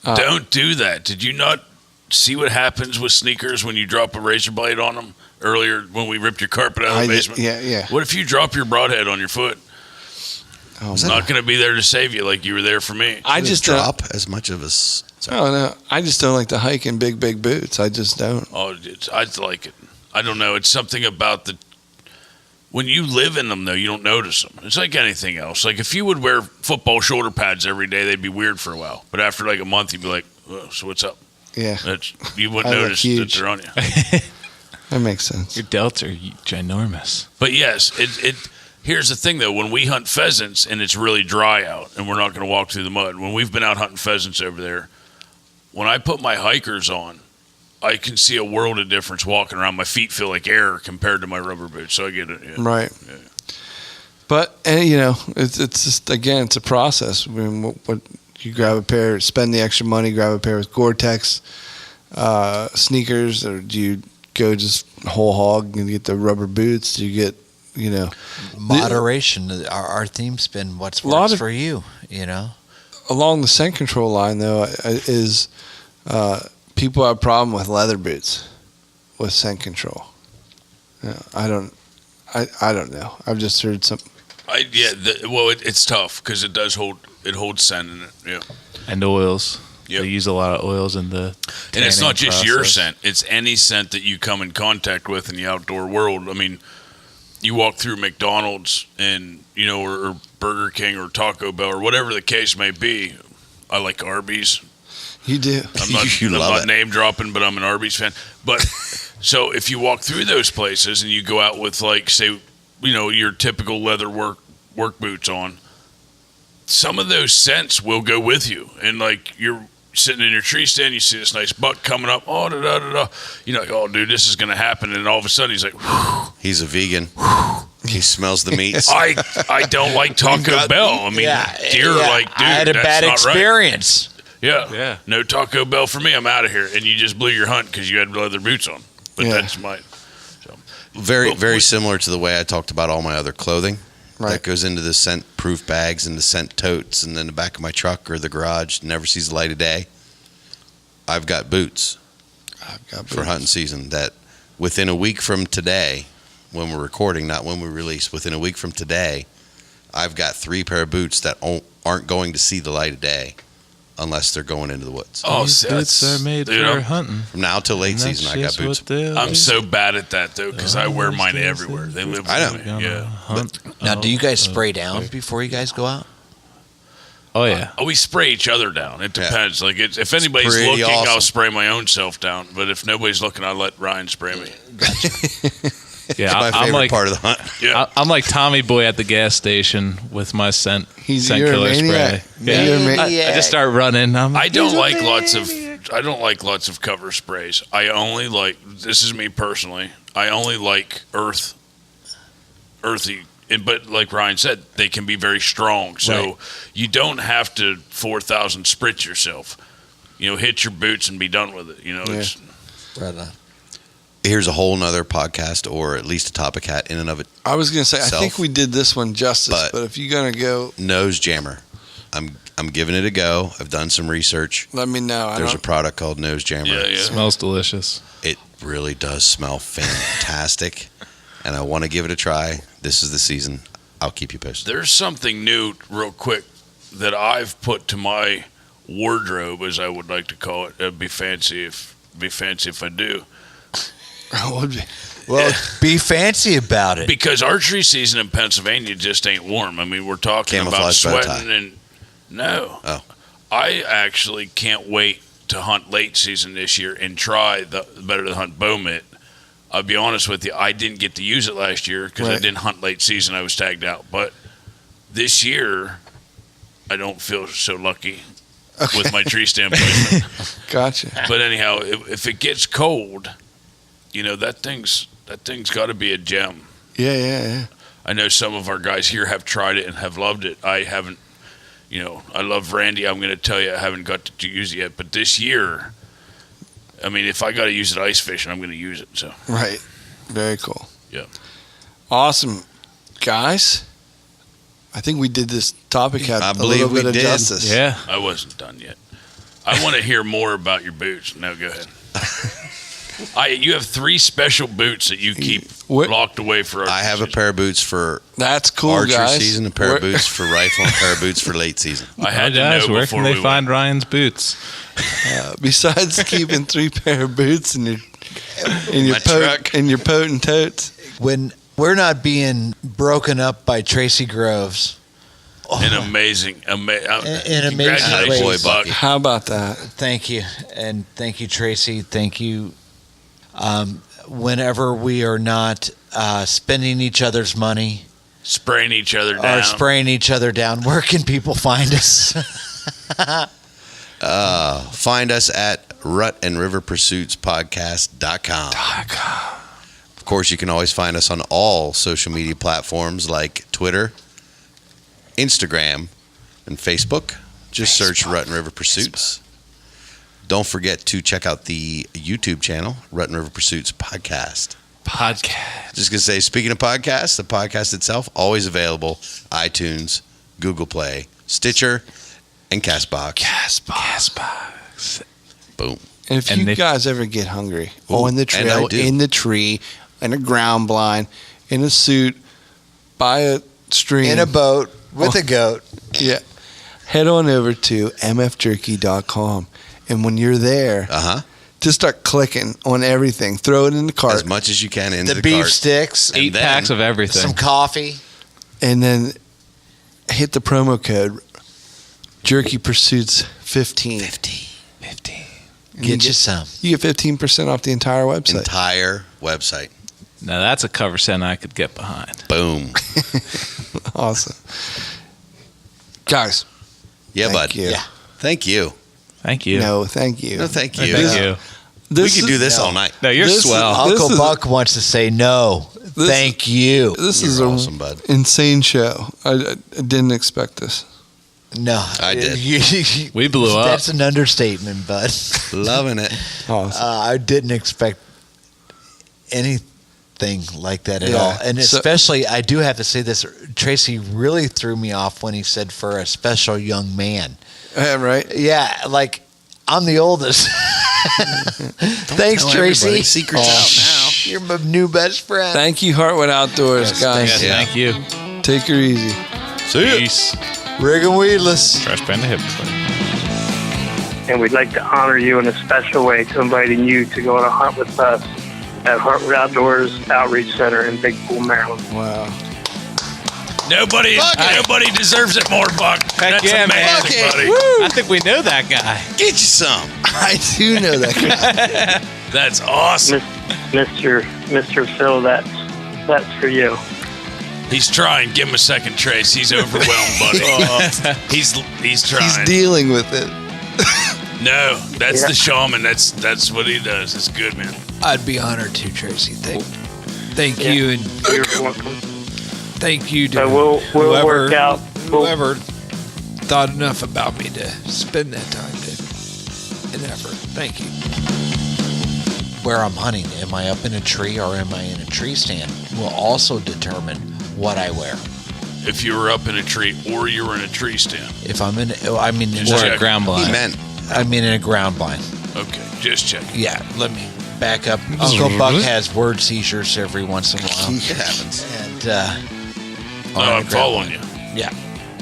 Speaker 3: Don't do that. Did you not see what happens with sneakers when you drop a razor blade on them earlier when we ripped your carpet out of the basement?
Speaker 4: Yeah.
Speaker 3: What if you drop your broadhead on your foot?
Speaker 4: Oh,
Speaker 3: It's not going to be there to save you like you were there for me.
Speaker 4: I just don't.
Speaker 7: drop as much of us.
Speaker 4: Oh no, I just don't like to hike in big boots. I just don't.
Speaker 3: Oh, I like it. I don't know. It's something about when you live in them, though, you don't notice them. It's like anything else. Like if you would wear football shoulder pads every day, they'd be weird for a while. But after like a month, you'd be like, oh, so what's up?
Speaker 4: Yeah,
Speaker 3: You wouldn't
Speaker 4: I look
Speaker 3: notice
Speaker 4: huge.
Speaker 3: that they're on you.
Speaker 4: that makes sense.
Speaker 8: Your delts are ginormous.
Speaker 3: But yes, here's the thing, though. When we hunt pheasants and it's really dry out and we're not going to walk through the mud, when we've been out hunting pheasants over there, when I put my hikers on, I can see a world of difference walking around. My feet feel like air compared to my rubber boots, so I get it. Yeah.
Speaker 4: Right.
Speaker 3: Yeah.
Speaker 4: But you know, it's just again, it's a process. I mean, what you grab a pair, spend the extra money, grab a pair with Gore-Tex sneakers, or do you go just whole hog and get the rubber boots? Do you get, you know,
Speaker 11: Moderation. Our theme's been what's
Speaker 4: A lot
Speaker 11: works
Speaker 4: of-
Speaker 11: for you. You know.
Speaker 4: along the scent control line though is people have a problem with leather boots with scent control. I don't know. I've just heard some.
Speaker 3: It's tough because it holds scent in it. Yeah.
Speaker 8: And oils.
Speaker 3: Yep.
Speaker 8: They use a lot of oils in the
Speaker 3: And it's
Speaker 8: tanning
Speaker 3: not just your
Speaker 8: process.
Speaker 3: scent; it's any scent that you come in contact with in the outdoor world. I mean, you walk through McDonald's and or Burger King or Taco Bell or whatever the case may be. I like Arby's.
Speaker 4: You do.
Speaker 3: I'm not,
Speaker 7: You
Speaker 3: I'm
Speaker 7: love
Speaker 3: not
Speaker 7: it.
Speaker 3: name dropping, but I'm an Arby's fan. But so if you walk through those places and you go out with like say, your typical leather work work boots on, some of those scents will go with you. And like you're sitting in your tree stand, you see this nice buck coming up. Oh, da da da da. You're like, oh, dude, this is going to happen. And all of a sudden, he's like, whew.
Speaker 7: He's a vegan. He smells the meats.
Speaker 3: I don't like Taco Bell. I mean, deer are like, dude,
Speaker 11: I had a
Speaker 3: that's
Speaker 11: bad
Speaker 3: not
Speaker 11: experience.
Speaker 3: Right. Yeah. No Taco Bell for me. I'm out of here. And you just blew your hunt because you had leather boots on. But that's my. So.
Speaker 7: Very similar to the way I talked about all my other clothing.
Speaker 4: Right.
Speaker 7: That goes into the scent-proof bags and the scent totes, and then the back of my truck or the garage never sees the light of day. I've got boots for hunting season that within a week from today, when we're recording, not when we release, within a week from today, I've got 3 pair of boots that aren't going to see the light of day unless they're going into the woods.
Speaker 8: Oh, boots are made for hunting.
Speaker 7: From now till late season, I got boots.
Speaker 3: I'm so bad at that though because I wear mine everywhere. They live with me. Yeah.
Speaker 11: Now, do you guys spray down before you guys go out?
Speaker 8: Oh yeah.
Speaker 3: We spray each other down. It depends. Like if anybody's looking,
Speaker 7: awesome.
Speaker 3: I'll spray my own self down. But if nobody's looking, I let Ryan spray me.
Speaker 8: Yeah,
Speaker 7: my favorite
Speaker 8: I'm like
Speaker 7: part of the hunt.
Speaker 3: Yeah.
Speaker 8: I'm like Tommy Boy at the gas station with my scent
Speaker 4: You're a
Speaker 8: killer
Speaker 4: maniac.
Speaker 8: spray.
Speaker 4: You're a maniac.
Speaker 8: I just start running.
Speaker 3: I don't like lots of cover sprays. I only like, this is me personally, I only like earthy. But like Ryan said, they can be very strong. So you don't have to 4,000 spritz yourself. Hit your boots and be done with it. It's
Speaker 11: Right on.
Speaker 7: Here's a whole nother podcast, or at least a topic hat in and of it.
Speaker 4: I was going to say, I think we did this one justice, but if you're going to go...
Speaker 7: Nose Jammer. I'm giving it a go. I've done some research.
Speaker 4: Let me know.
Speaker 7: There's a product called Nose Jammer.
Speaker 3: Yeah.
Speaker 8: Smells delicious.
Speaker 7: It really does smell fantastic, and I want to give it a try. This is the season. I'll keep you posted.
Speaker 3: There's something new, real quick, that I've put to my wardrobe, as I would like to call it. It'd be fancy if I do.
Speaker 11: Well, be fancy about it.
Speaker 3: Because archery season in Pennsylvania just ain't warm. I mean, we're talking about
Speaker 7: Camouflage bow tie.
Speaker 3: sweating and no.
Speaker 7: Oh.
Speaker 3: I actually can't wait to hunt late season this year and try the better to hunt bow mitt. I'll be honest with you, I didn't get to use it last year because I didn't hunt late season. I was tagged out. But this year, I don't feel so lucky with my tree stand placement.
Speaker 4: Gotcha.
Speaker 3: But anyhow, if it gets cold, that thing's got to be a gem.
Speaker 4: Yeah.
Speaker 3: I know some of our guys here have tried it and have loved it. I haven't. I love Randy. I'm going to tell you, I haven't got to use it yet. But this year, I mean, if I got to use it ice fishing, I'm going to use it. So
Speaker 4: Right. Very cool.
Speaker 3: Yeah.
Speaker 4: Awesome. Guys, I think we did this topic had
Speaker 7: I
Speaker 4: a
Speaker 7: believe
Speaker 4: little
Speaker 7: we
Speaker 4: bit of
Speaker 7: did.
Speaker 4: justice.
Speaker 8: Yeah.
Speaker 3: I wasn't done yet. I want to hear more about your boots. No, go ahead. You have 3 special boots that you keep locked away for our
Speaker 7: I have a pair of boots for
Speaker 4: That's cool,
Speaker 7: archery
Speaker 4: guys.
Speaker 7: season, a pair of boots for rifle, and a pair of boots for late season.
Speaker 3: I had to
Speaker 8: Guys,
Speaker 3: know
Speaker 8: where
Speaker 3: before
Speaker 8: can they
Speaker 3: we
Speaker 8: find Ryan's boots?
Speaker 4: Besides keeping 3 pair of boots in your
Speaker 7: My truck.
Speaker 4: in your potent totes.
Speaker 11: When we're not being broken up by Tracy Groves.
Speaker 3: An amazing
Speaker 11: amazing
Speaker 3: congratulations,
Speaker 11: race.
Speaker 3: Buck.
Speaker 4: How about that?
Speaker 11: Thank you. And thank you, Tracy. Thank you. Whenever we are not spending each other's money,
Speaker 3: spraying each other down,
Speaker 11: or spraying each other down, where can people find us?
Speaker 7: Find us at rutandriverpursuitspodcast.com. Of course, you can always find us on all social media platforms like Twitter, Instagram, and Facebook. Just search Rut and River Pursuits. Don't forget to check out the YouTube channel, Rut and River Pursuits Podcast. Just going to say, speaking of podcasts, the podcast itself, always available, iTunes, Google Play, Stitcher, and CastBox. Boom.
Speaker 4: And if you guys ever get hungry, on the trail, in the tree, in a ground blind, in a suit, by a stream.
Speaker 11: In a boat, with a goat.
Speaker 4: Yeah. Head on over to mfjerky.com. And when you're there, just start clicking on everything. Throw it in the cart.
Speaker 7: As much as you can into the
Speaker 11: beef
Speaker 7: cart.
Speaker 11: sticks.
Speaker 8: 8 packs of everything.
Speaker 11: Some coffee.
Speaker 4: And then hit the promo code Jerky Pursuits 15.
Speaker 11: 15. Get you some.
Speaker 4: You get 15% off the entire website.
Speaker 7: Entire website.
Speaker 8: Now that's a cover sentence I could get behind.
Speaker 7: Boom.
Speaker 4: Awesome. Guys.
Speaker 7: Yeah, bud.
Speaker 4: You.
Speaker 7: Yeah. Thank you.
Speaker 8: Thank you.
Speaker 4: No, thank you.
Speaker 7: No, thank you.
Speaker 8: Thank you.
Speaker 7: We could do this all night.
Speaker 8: No, you're swell.
Speaker 11: Uncle Buck wants to say no. Thank you.
Speaker 4: This
Speaker 7: You're
Speaker 4: is
Speaker 7: awesome,
Speaker 4: an
Speaker 7: bud.
Speaker 4: insane show. I didn't expect this.
Speaker 11: No,
Speaker 7: I did.
Speaker 8: We blew up.
Speaker 11: That's an understatement, bud.
Speaker 7: Loving it.
Speaker 4: Awesome.
Speaker 11: I didn't expect anything like that at
Speaker 4: Yeah.
Speaker 11: all. And
Speaker 4: So-
Speaker 11: especially, I do have to say this, Tracy really threw me off when he said for a special young man.
Speaker 4: Right?
Speaker 11: Yeah, like, I'm the oldest. Thanks,
Speaker 7: tell
Speaker 11: Tracy.
Speaker 7: everybody. Secret's out now.
Speaker 11: You're my new best friend.
Speaker 4: Thank you, Heartwood Outdoors, guys.
Speaker 8: Yes, thank you.
Speaker 4: Take her easy.
Speaker 8: Peace.
Speaker 11: Rig and weedless.
Speaker 8: Trash band to hip.
Speaker 9: And we'd like to honor you in a special way to inviting you to go on a hunt with us at Heartwood Outdoors Outreach Center in Big Pool, Maryland.
Speaker 4: Wow.
Speaker 3: Nobody deserves it more, Buck.
Speaker 8: Heck
Speaker 3: That's
Speaker 8: yeah,
Speaker 3: amazing,
Speaker 8: man.
Speaker 3: buddy.
Speaker 8: I think we know that guy.
Speaker 7: Get you some.
Speaker 4: I do know that guy.
Speaker 3: That's awesome.
Speaker 9: Mr. Phil, that's for you.
Speaker 3: He's trying. Give him a second, Trace. He's overwhelmed, buddy. He's trying.
Speaker 4: He's dealing with it.
Speaker 3: No, that's
Speaker 9: Yeah.
Speaker 3: the shaman. That's what he does. It's good, man.
Speaker 11: I'd be honored to, Tracy. Thank you, and
Speaker 9: You're welcome.
Speaker 11: thank you to
Speaker 9: So we'll work out.
Speaker 11: whoever thought enough about me to spend that time and effort. Thank you. Where I'm hunting, am I up in a tree or am I in a tree stand, will also determine what I wear.
Speaker 3: If you were up in a tree or you were in a tree stand.
Speaker 11: If I'm in, I mean,
Speaker 3: Just
Speaker 8: Or
Speaker 3: check.
Speaker 8: a ground
Speaker 7: He
Speaker 8: blind.
Speaker 7: meant.
Speaker 11: I mean in a ground blind.
Speaker 3: Okay, just check.
Speaker 11: Yeah, let me back up. Uncle Buck has word seizures every once in a while,
Speaker 7: It happens.
Speaker 11: and
Speaker 3: No, I'm following you.
Speaker 11: yeah,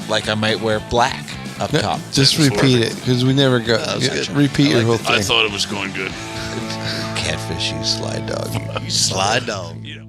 Speaker 11: like I might wear black up top.
Speaker 4: Just repeat it because we never go.
Speaker 7: That was good.
Speaker 4: Repeat your whole
Speaker 3: I
Speaker 4: thing.
Speaker 3: thought it was going good.
Speaker 11: Catfish, you slide dog.
Speaker 7: You slide dog.
Speaker 3: You know.